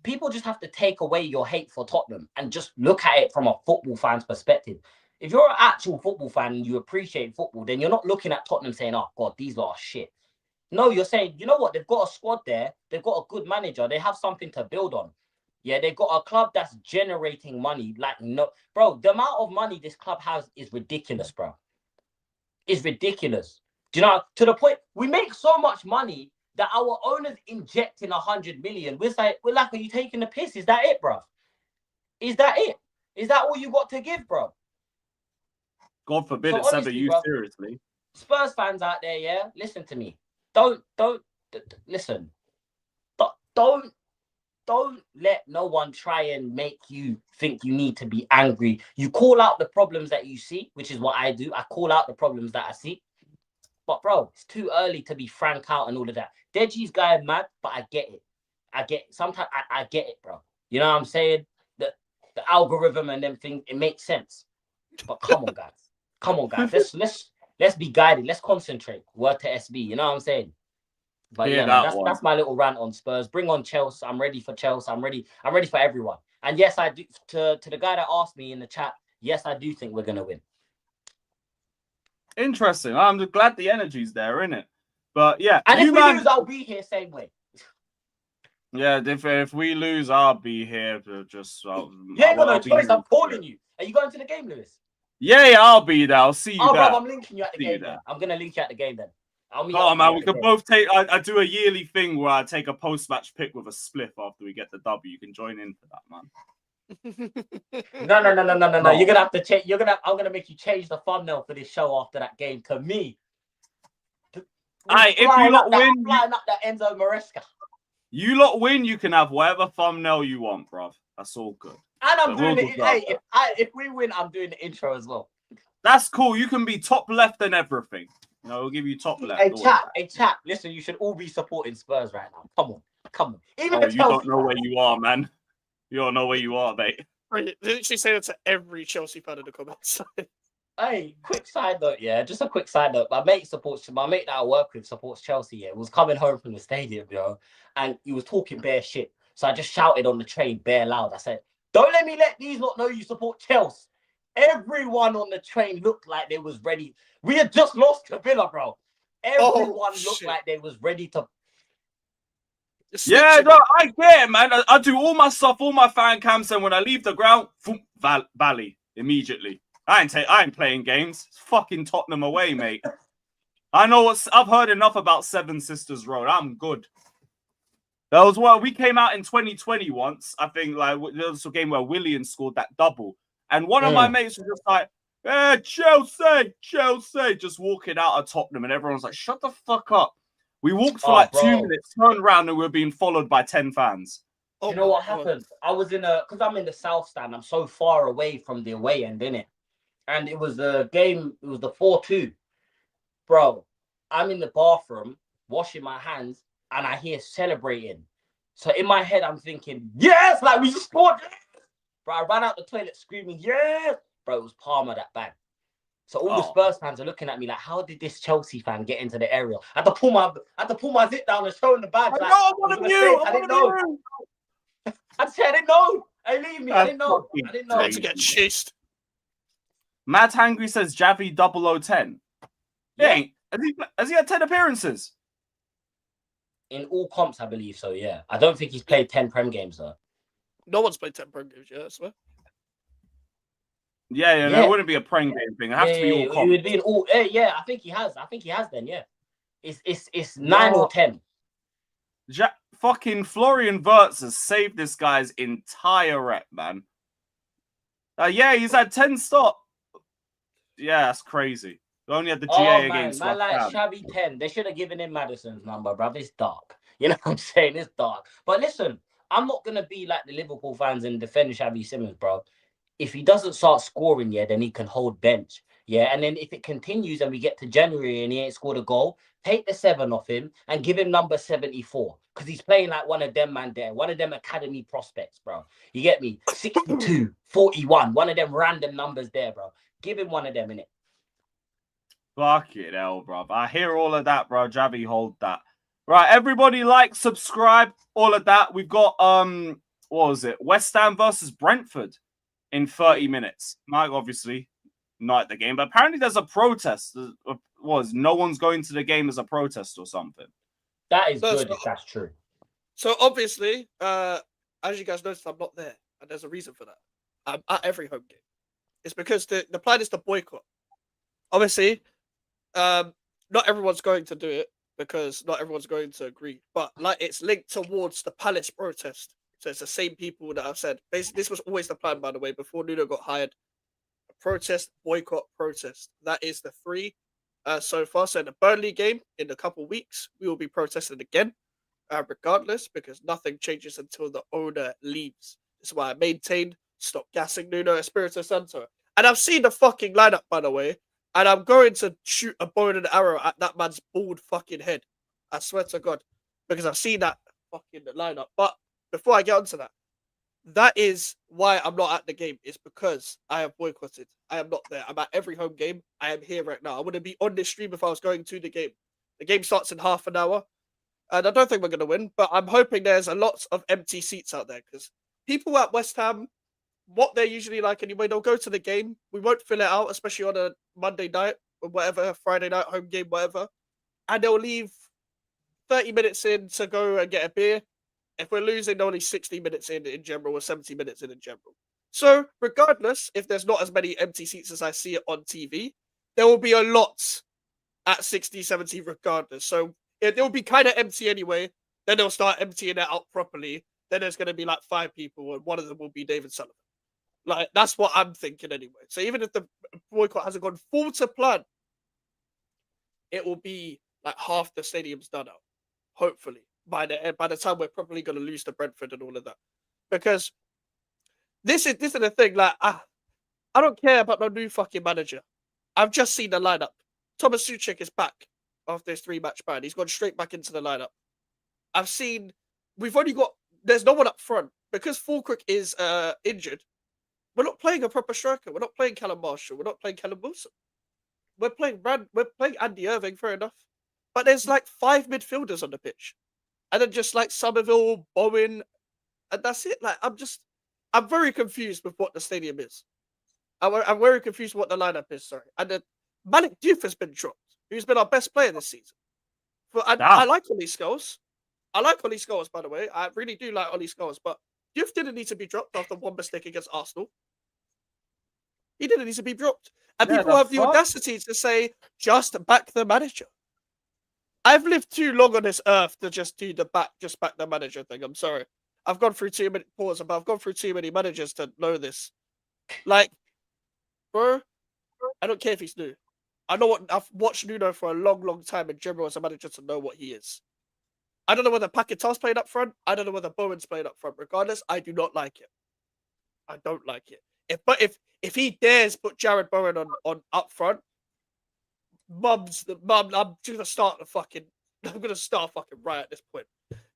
people just have to take away your hate for Tottenham and just look at it from a football fan's perspective. If you're an actual football fan and you appreciate football, then you're not looking at Tottenham saying, oh, God, these lot are shit. No, you're saying, you know what? They've got a squad there. They've got a good manager. They have something to build on. Yeah, they've got a club that's generating money. Like, no, bro, the amount of money this club has is ridiculous, bro. It's ridiculous. Do you know, to the point, we make so much money that our owners injecting 100 million. We're like, are you taking the piss? Is that it, bro? Is that it? Is that all you got to give, bro? God forbid it's ever used seriously. Spurs fans out there, yeah, listen to me. Don't listen. Don't let no one try and make you think you need to be angry. You call out the problems that you see, which is what I do. I call out the problems that I see. But, bro, it's too early to be frank out and all of that. Deji's guy mad, but I get it. I get it. Sometimes I get it, bro. You know what I'm saying? The algorithm and them things, it makes sense. But come on, guys. Come on, guys. Let's be guided. Let's concentrate. Word to SB. You know what I'm saying? But yeah, man, that's my little rant on Spurs. Bring on Chelsea. I'm ready for Chelsea. I'm ready for everyone. And yes, I do. To the guy that asked me in the chat, yes, I do think we're gonna win. Interesting. I'm glad the energy's there, innit? But yeah, and if we lose, I'll be here same way. Yeah, if we lose, I'll be here to just. You ain't got no choice. I'm calling you. Are you going to the game, Lewis? Yeah, I'll be there. I'll see you there. Bro, I'm linking you at the game. Then. I'm gonna link you at the game then. Oh man, we can both take. I do a yearly thing where I take a post-match pic with a spliff after we get the W. You can join in for that, man. No. You're gonna have to change. I'm gonna make you change the thumbnail for this show after that game to me. If you lot win, flying up that Enzo Maresca. You lot win, you can have whatever thumbnail you want, bruv. That's all good. And I'm doing it. Hey, if we win, I'm doing the intro as well. That's cool. You can be top left and everything. You know, we'll give you top left. Hey, chat. Listen, you should all be supporting Spurs right now. Come on. Even you don't know where you are, man. You don't know where you are, mate. They literally say that to every Chelsea fan in the comments. Hey, quick side note, yeah. Just a quick side note. My mate that I work with supports Chelsea, yeah. Was coming home from the stadium, yo, and he was talking bare shit. So I just shouted on the train bare loud. I said, "Don't let these lot know you support Chelsea." Everyone on the train looked like they was ready. We had just lost to Villa, bro. Everyone looked like they was ready to. Yeah, no, I get it, man. I do all my stuff, all my fan cams, and when I leave the ground, Valley immediately. I ain't playing games. It's fucking Tottenham away, mate. I've heard enough about Seven Sisters Road. I'm good. That was we came out in 2020 once. I think there was a game where Willian scored that double. And one of my mates was just like, Chelsea, just walking out of Tottenham. And everyone's like, shut the fuck up. We walked for 2 minutes, turned around, and we were being followed by 10 fans. You know what happened? I was because I'm in the south stand. I'm so far away from the away end, innit? And it was the game, it was the 4-2. Bro, I'm in the bathroom, washing my hands, and I hear celebrating. So in my head, I'm thinking, yes, like we just scored. Bro, I ran out the toilet screaming, yes. Bro, it was Palmer that bang. So all the Spurs fans are looking at me like, how did this Chelsea fan get into the area? I had to pull my zip down and show him the badge. I didn't know. I said, I didn't know. Hey, leave me. I didn't know. To get chased. Mad Hangry says Javi 0010. Yeah. Has he had 10 appearances? In all comps, I believe so, yeah. I don't think he's played 10 Prem games, though. No one's played 10 Prem games, yeah, I swear. Yeah. No, it wouldn't be a Prem game thing. It has to be all comps. It would be in all... Yeah, I think he has. Then, yeah. It's 9 or 10. Fucking Florian Wirtz has saved this guy's entire rep, man. He's had 10 stops. Yeah, that's crazy. They only had the GA against man, like Shabby 10. They should have given him Maddison's number, bruv. It's dark. You know what I'm saying? It's dark. But listen, I'm not going to be like the Liverpool fans and defend Xavi Simons, bro. If he doesn't start scoring, then he can hold bench. Yeah, and then if it continues and we get to January and he ain't scored a goal, take the 7 off him and give him number 74. Because he's playing like one of them, man, there. One of them academy prospects, bro. You get me? 62, 41. One of them random numbers there, bro. Give him one of them, innit? Fuck it, hell, bro. I hear all of that, bro. Javi, hold that. Right, everybody like, subscribe, all of that. We've got, what was it? West Ham versus Brentford in 30 minutes. Mike, obviously, not at the game. But apparently there's a protest. No one's going to the game as a protest or something. That is good if that's true. So, obviously, as you guys noticed, I'm not there. And there's a reason for that. I'm at every home game. It's because the plan is to boycott. Obviously, not everyone's going to do it because not everyone's going to agree. But like it's linked towards the Palace protest. So it's the same people that I've said. Basically, this was always the plan, by the way, before Nuno got hired. Protest, boycott, protest. That is the 3 so far. So in the Burnley game, in a couple of weeks, we will be protesting again, regardless, because nothing changes until the owner leaves. That's why I maintained stop gassing Nuno Espirito Santo. And I've seen the fucking lineup, by the way, and I'm going to shoot a bow and an arrow at that man's bald fucking head. I swear to God, because I've seen that fucking lineup. But before I get onto that, that is why I'm not at the game. It's because I have boycotted. I am not there. I'm at every home game. I am here right now. I wouldn't be on this stream if I was going to the game. The game starts in half an hour. And I don't think we're going to win, but I'm hoping there's a lot of empty seats out there because people at West Ham, what they're usually like anyway, they'll go to the game. We won't fill it out, especially on a Monday night or whatever, Friday night, home game, whatever. And they'll leave 30 minutes in to go and get a beer. If we're losing, only 60 minutes in general or 70 minutes in general. So regardless, if there's not as many empty seats as I see it on TV, there will be a lot at 60, 70 regardless. So it will be kind of empty anyway. Then they'll start emptying it out properly. then there's going to be like 5 people, and one of them will be David Sullivan. Like, that's what I'm thinking anyway. So even if the boycott hasn't gone full to plan, it will be like half the stadium's done out, hopefully, by the time we're probably going to lose to Brentford and all of that. Because this is the thing, like, I don't care about no new fucking manager. I've just seen the lineup. Thomas Suchek is back after his 3-match ban. He's gone straight back into the lineup. There's no one up front. Because Fulkirk is injured, we're not playing a proper striker. We're not playing Callum Marshall. We're not playing Callum Wilson. We're playing Andy Irving, fair enough. But there's like 5 midfielders on the pitch. And then just like Somerville, Bowen, and that's it. Like, I'm very confused with what the stadium is. I'm very confused with what the lineup is, sorry. And then Malik Diouf has been dropped, who's been our best player this season. I like Ollie Scholes. I like Ollie Scholes, by the way. I really do like Ollie Scholes, but Diouf didn't need to be dropped after one mistake against Arsenal. He didn't need to be dropped. And people have the audacity to say, just back the manager. I've lived too long on this earth to just do back the manager thing. I'm sorry. I've gone through too many managers to know this. Like, bro, I don't care if he's new. I've watched Nuno for a long, long time in general as a manager to know what he is. I don't know whether Paquetá's playing up front. I don't know whether Bowen's playing up front. Regardless, I do not like it. I don't like it. If he dares put Jared Bowen on up front, I'm gonna start a fucking riot at this point.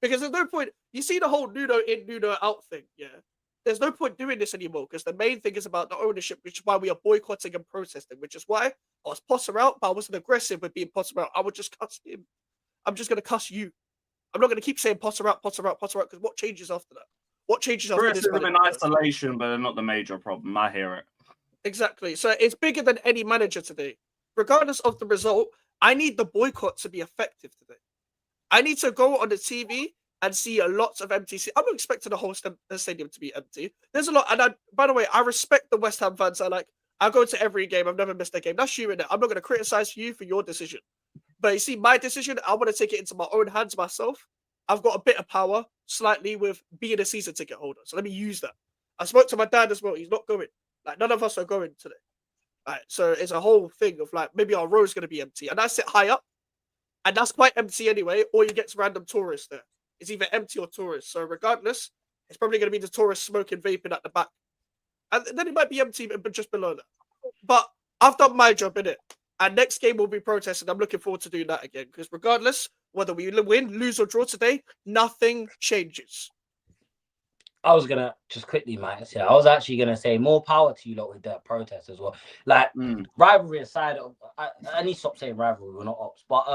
Because there's no point. You see the whole Nuno in, Nuno out thing, yeah. There's no point doing this anymore because the main thing is about the ownership, which is why we are boycotting and protesting, which is why I was Potter out, but I wasn't aggressive with being Potter out. I would just cuss him. I'm just gonna cuss you. I'm not gonna keep saying Potter out, because what changes after that? What changes after this? Criticism in isolation, but they're not the major problem. I hear it. Exactly. So it's bigger than any manager today. Regardless of the result, I need the boycott to be effective today. I need to go on the TV and see lots of empty. I'm not expecting the whole stadium to be empty. There's a lot. And by the way, I respect the West Ham fans. I go to every game. I've never missed a game. That's you in it. I'm not going to criticize you for your decision. But you see, my decision, I want to take it into my own hands myself. I've got a bit of power, slightly, with being a season ticket holder. So let me use that. I spoke to my dad as well. He's not going. Like, none of us are going today. Right, so it's a whole thing of like, maybe our row's going to be empty. And I sit high up. And that's quite empty anyway. Or you get random tourists there. It's either empty or tourists. So regardless, it's probably going to be the tourists smoking, vaping at the back. And then it might be empty, but just below that. But I've done my job, innit? And next game we'll be protesting. I'm looking forward to doing that again. Because regardless, whether we win, lose, or draw today, nothing changes. I was gonna just quickly, Mike. I was actually gonna say more power to you lot with that protest as well. Like rivalry aside, I need to stop saying rivalry. We're not ops, but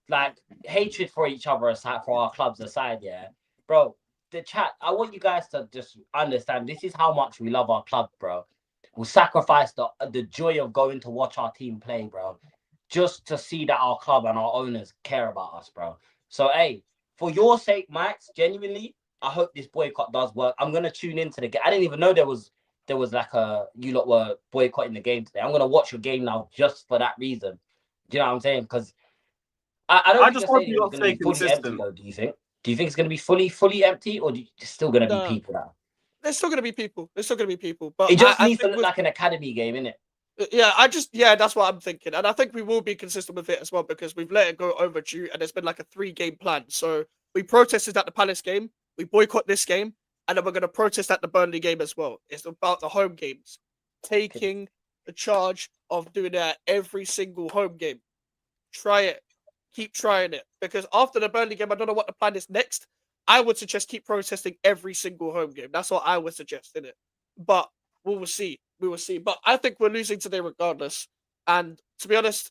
like hatred for each other aside, for our clubs aside, yeah, bro. The chat. I want you guys to just understand. This is how much we love our club, bro. We'll sacrifice the joy of going to watch our team play, bro, just to see that our club and our owners care about us, bro. So, hey, for your sake, Mike, genuinely, I hope this boycott does work. I'm gonna tune into the game. I didn't even know there was like you lot were boycotting the game today. I'm gonna watch your game now just for that reason. Do you know what I'm saying? Because I just want you to stay consistent. Empty, do you think? Do you think it's gonna be fully empty, or there's still gonna be people there? There's still gonna be people. But it just needs to look like an academy game, innit? Yeah, that's what I'm thinking. And I think we will be consistent with it as well because we've let it go overdue and it's been like a 3-game plan. So we protested at the Palace game, we boycott this game, and then we're going to protest at the Burnley game as well. It's about the home games. Taking the charge of doing that every single home game. Try it. Keep trying it. Because after the Burnley game, I don't know what the plan is next. I would suggest keep protesting every single home game. That's what I would suggest, innit? But we will see. But I think we're losing today regardless. And to be honest,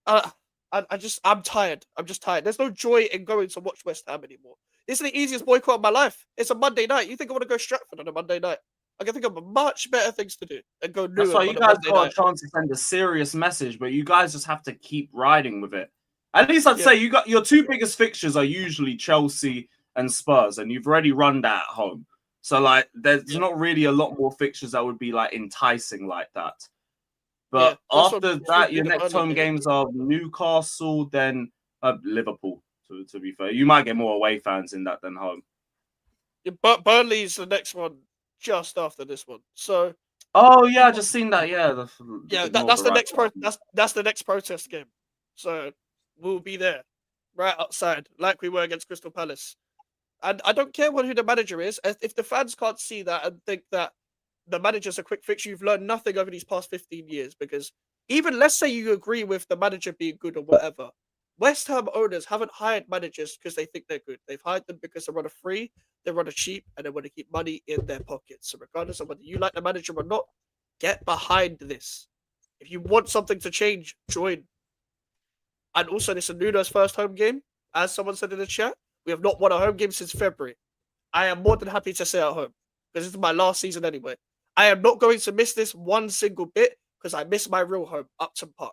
I'm tired. I'm just tired. There's no joy in going to watch West Ham anymore. This is the easiest boycott of my life. It's a Monday night. You think I want to go Stratford on a Monday night? I can think of much better things to do and go. That's why you guys got a chance to send a serious message, but you guys just have to keep riding with it. At least I'd say you got your 2 biggest fixtures are usually Chelsea and Spurs, and you've already run that at home. So like, there's not really a lot more fixtures that would be like enticing like that. But after that, your next home games are Newcastle, then Liverpool. To be fair, you might get more away fans in that than home. But Burnley's the next one just after this one. So Oh yeah, I just seen that. Yeah, that's the next that's the next protest game. So we'll be there, right outside, like we were against Crystal Palace. And I don't care who the manager is. If the fans can't see that and think that the manager's a quick fix, you've learned nothing over these past 15 years. Because even let's say you agree with the manager being good or whatever, West Ham owners haven't hired managers because they think they're good. They've hired them because they run a free, they run a cheap, and they want to keep money in their pockets. So regardless of whether you like the manager or not, get behind this. If you want something to change, join. And also, this is Nuno's first home game. As someone said in the chat, we have not won a home game since February. I am more than happy to stay at home because this is my last season anyway. I am not going to miss this one single bit because I miss my real home, Upton Park.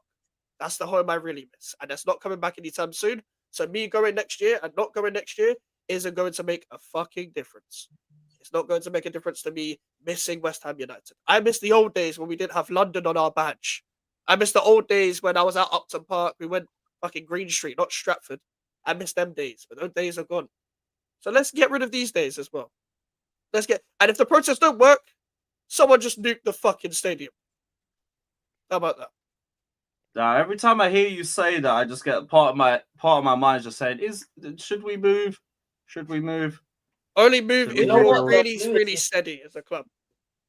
That's the home I really miss. And that's not coming back anytime soon. So me going next year and not going next year isn't going to make a fucking difference. It's not going to make a difference to me missing West Ham United. I miss the old days when we didn't have London on our badge. I miss the old days when I was at Upton Park. We went fucking Green Street, not Stratford. I miss them days, but those days are gone. So let's get rid of these days as well. And if the protests don't work, someone just nuke the fucking stadium. How about that? Every time I hear you say that, I just get part of my mind just saying, should we move? Should we move? Only move if know you're what, really steady as a club.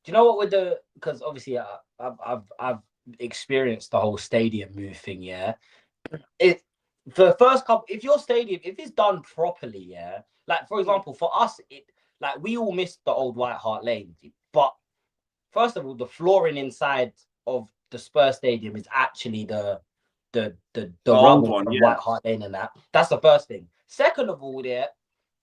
Do you know what we're doing? Because obviously, I've experienced the whole stadium move thing. Yeah, for the first couple, if your stadium, if it's done properly, yeah, like for example, for us, like we all missed the old White Hart Lane, but first of all, the flooring inside of the Spurs stadium is actually the rubble one, from yeah. White Hart Lane and that. That's the first thing. Second of all,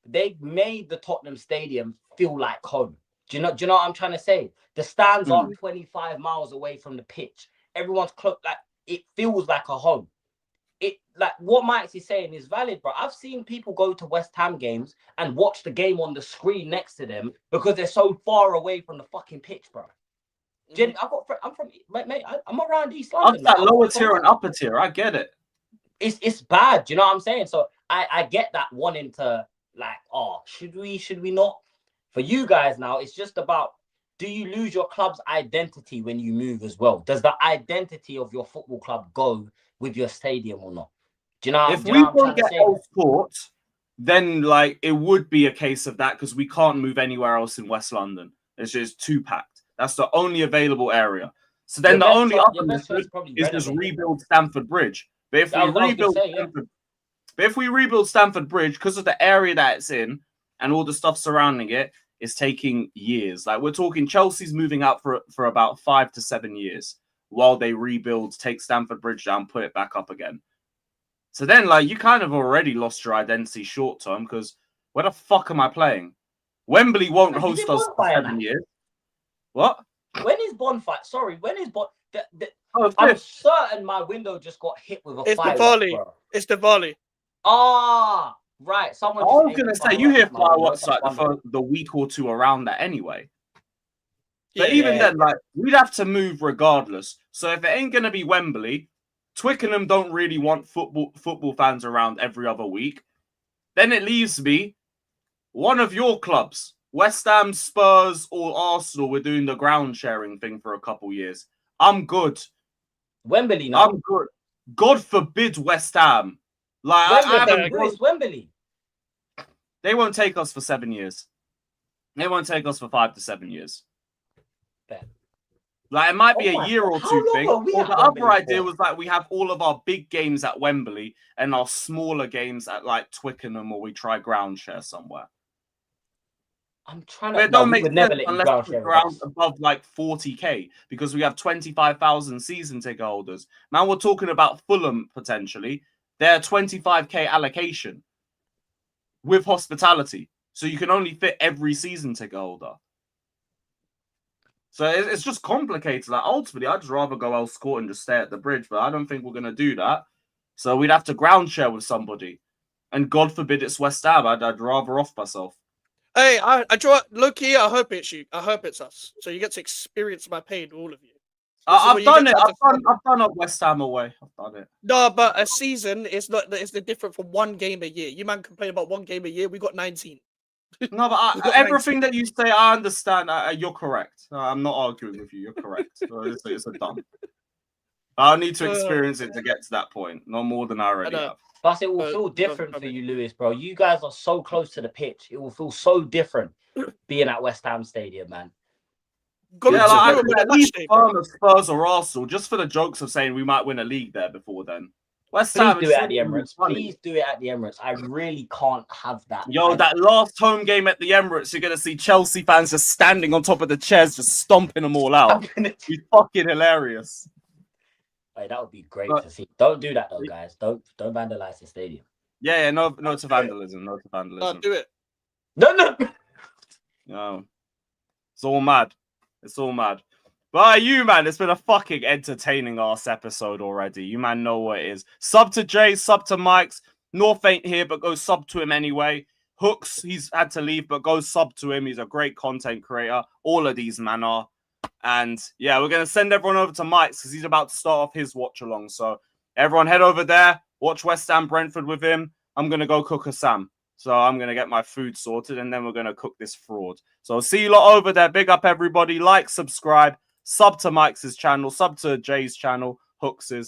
they made the Tottenham Stadium feel like home. Do you know what I'm trying to say? The stands aren't 25 miles away from the pitch. Everyone's close. Like it feels like a home. It like what Mikez is saying is valid, bro. I've seen people go to West Ham games and watch the game on the screen next to them because they're so far away from the fucking pitch, bro. I'm from mate. I'm around East London. That lower tier and upper tier. I get it. It's bad. Do you know what I'm saying? So I get that wanting to like, should we not? For you guys now, it's just about, do you lose your club's identity when you move as well? Does the identity of your football club go with your stadium or not? Do you know? If we don't get Old Court, then like it would be a case of that because we can't move anywhere else in West London. It's just too packed. That's the only available area. So then the only other method is just rebuild Stamford Bridge. But if we rebuild Stamford Bridge, because of the area that it's in and all the stuff surrounding it, it's taking years. Like we're talking Chelsea's moving out for about 5 to 7 years while they rebuild, take Stamford Bridge down, put it back up again. So then like you kind of already lost your identity short term because where the fuck am I playing? Wembley won't host us for 7 years. What? When is Bonfire? Sorry, when is I'm certain my window just got hit with a firework. It's Diwali. Ah, right. Someone. I was gonna say you hear fireworks like for the week or two around that anyway. But even then, like we'd have to move regardless. So if it ain't gonna be Wembley, Twickenham don't really want football fans around every other week. Then it leaves me one of your clubs. West Ham, Spurs, or Arsenal, we're doing the ground sharing thing for a couple years. I'm good. Wembley now. I'm good. God forbid West Ham. Like Wembley. They won't take us for 7 years. They won't take us for 5 to 7 years. Bet. Like it might be a year or two thing. Or the other idea was like we have all of our big games at Wembley and our smaller games at like Twickenham, or we try ground share somewhere. I'm trying to. It don't make sense unless it's around above like 40k because we have 25,000 season ticket holders. Now we're talking about Fulham potentially. They're 25k allocation with hospitality, so you can only fit every season ticket holder. So it's just complicated. Like ultimately, I'd just rather go Earls Court and just stay at the bridge, but I don't think we're gonna do that. So we'd have to ground share with somebody, and God forbid it's West Ham. I'd rather off myself. Hey, I draw low-key. I hope it's you. I hope it's us. So you get to experience my pain, all of you. I've done it. I've done up West Ham away. I've done it. No, but a season is not. It's the different from one game a year. You man complain about one game a year. We got 19. No, but everything that you say, I understand. You're correct. I'm not arguing with you. You're correct. It's a dump. I'll need to experience it to get to that point. No more than I already have. Plus, it will feel different for you, Lewis, bro. You guys are so close to the pitch. It will feel so different being at West Ham Stadium, man. Yeah, like, at least Spurs or Arsenal, just for the jokes of saying we might win a league there before then. West Ham, do it at the Emirates. Please do it at the Emirates. I really can't have that. Yo, that last home game at the Emirates, you're going to see Chelsea fans just standing on top of the chairs, just stomping them all out. It's fucking hilarious. Hey, that would be great to see. Don't do that, though, guys. Don't vandalize the stadium. Yeah, no to vandalism. No to vandalism. No, do it. No. No. It's all mad. It's all mad. But you, man, it's been a fucking entertaining ass episode already. You, man, know what it is. Sub to Jay, sub to Mikes. North ain't here, but go sub to him anyway. Hooks, he's had to leave, but go sub to him. He's a great content creator. All of these, man, are. And, yeah, we're going to send everyone over to Mike's because he's about to start off his watch-along. So, everyone head over there. Watch West Ham Brentford with him. I'm going to go cook a Sam. So, I'm going to get my food sorted, and then we're going to cook this fraud. So, see you lot over there. Big up, everybody. Like, subscribe. Sub to Mike's channel, sub to Jay's channel, Hooks's.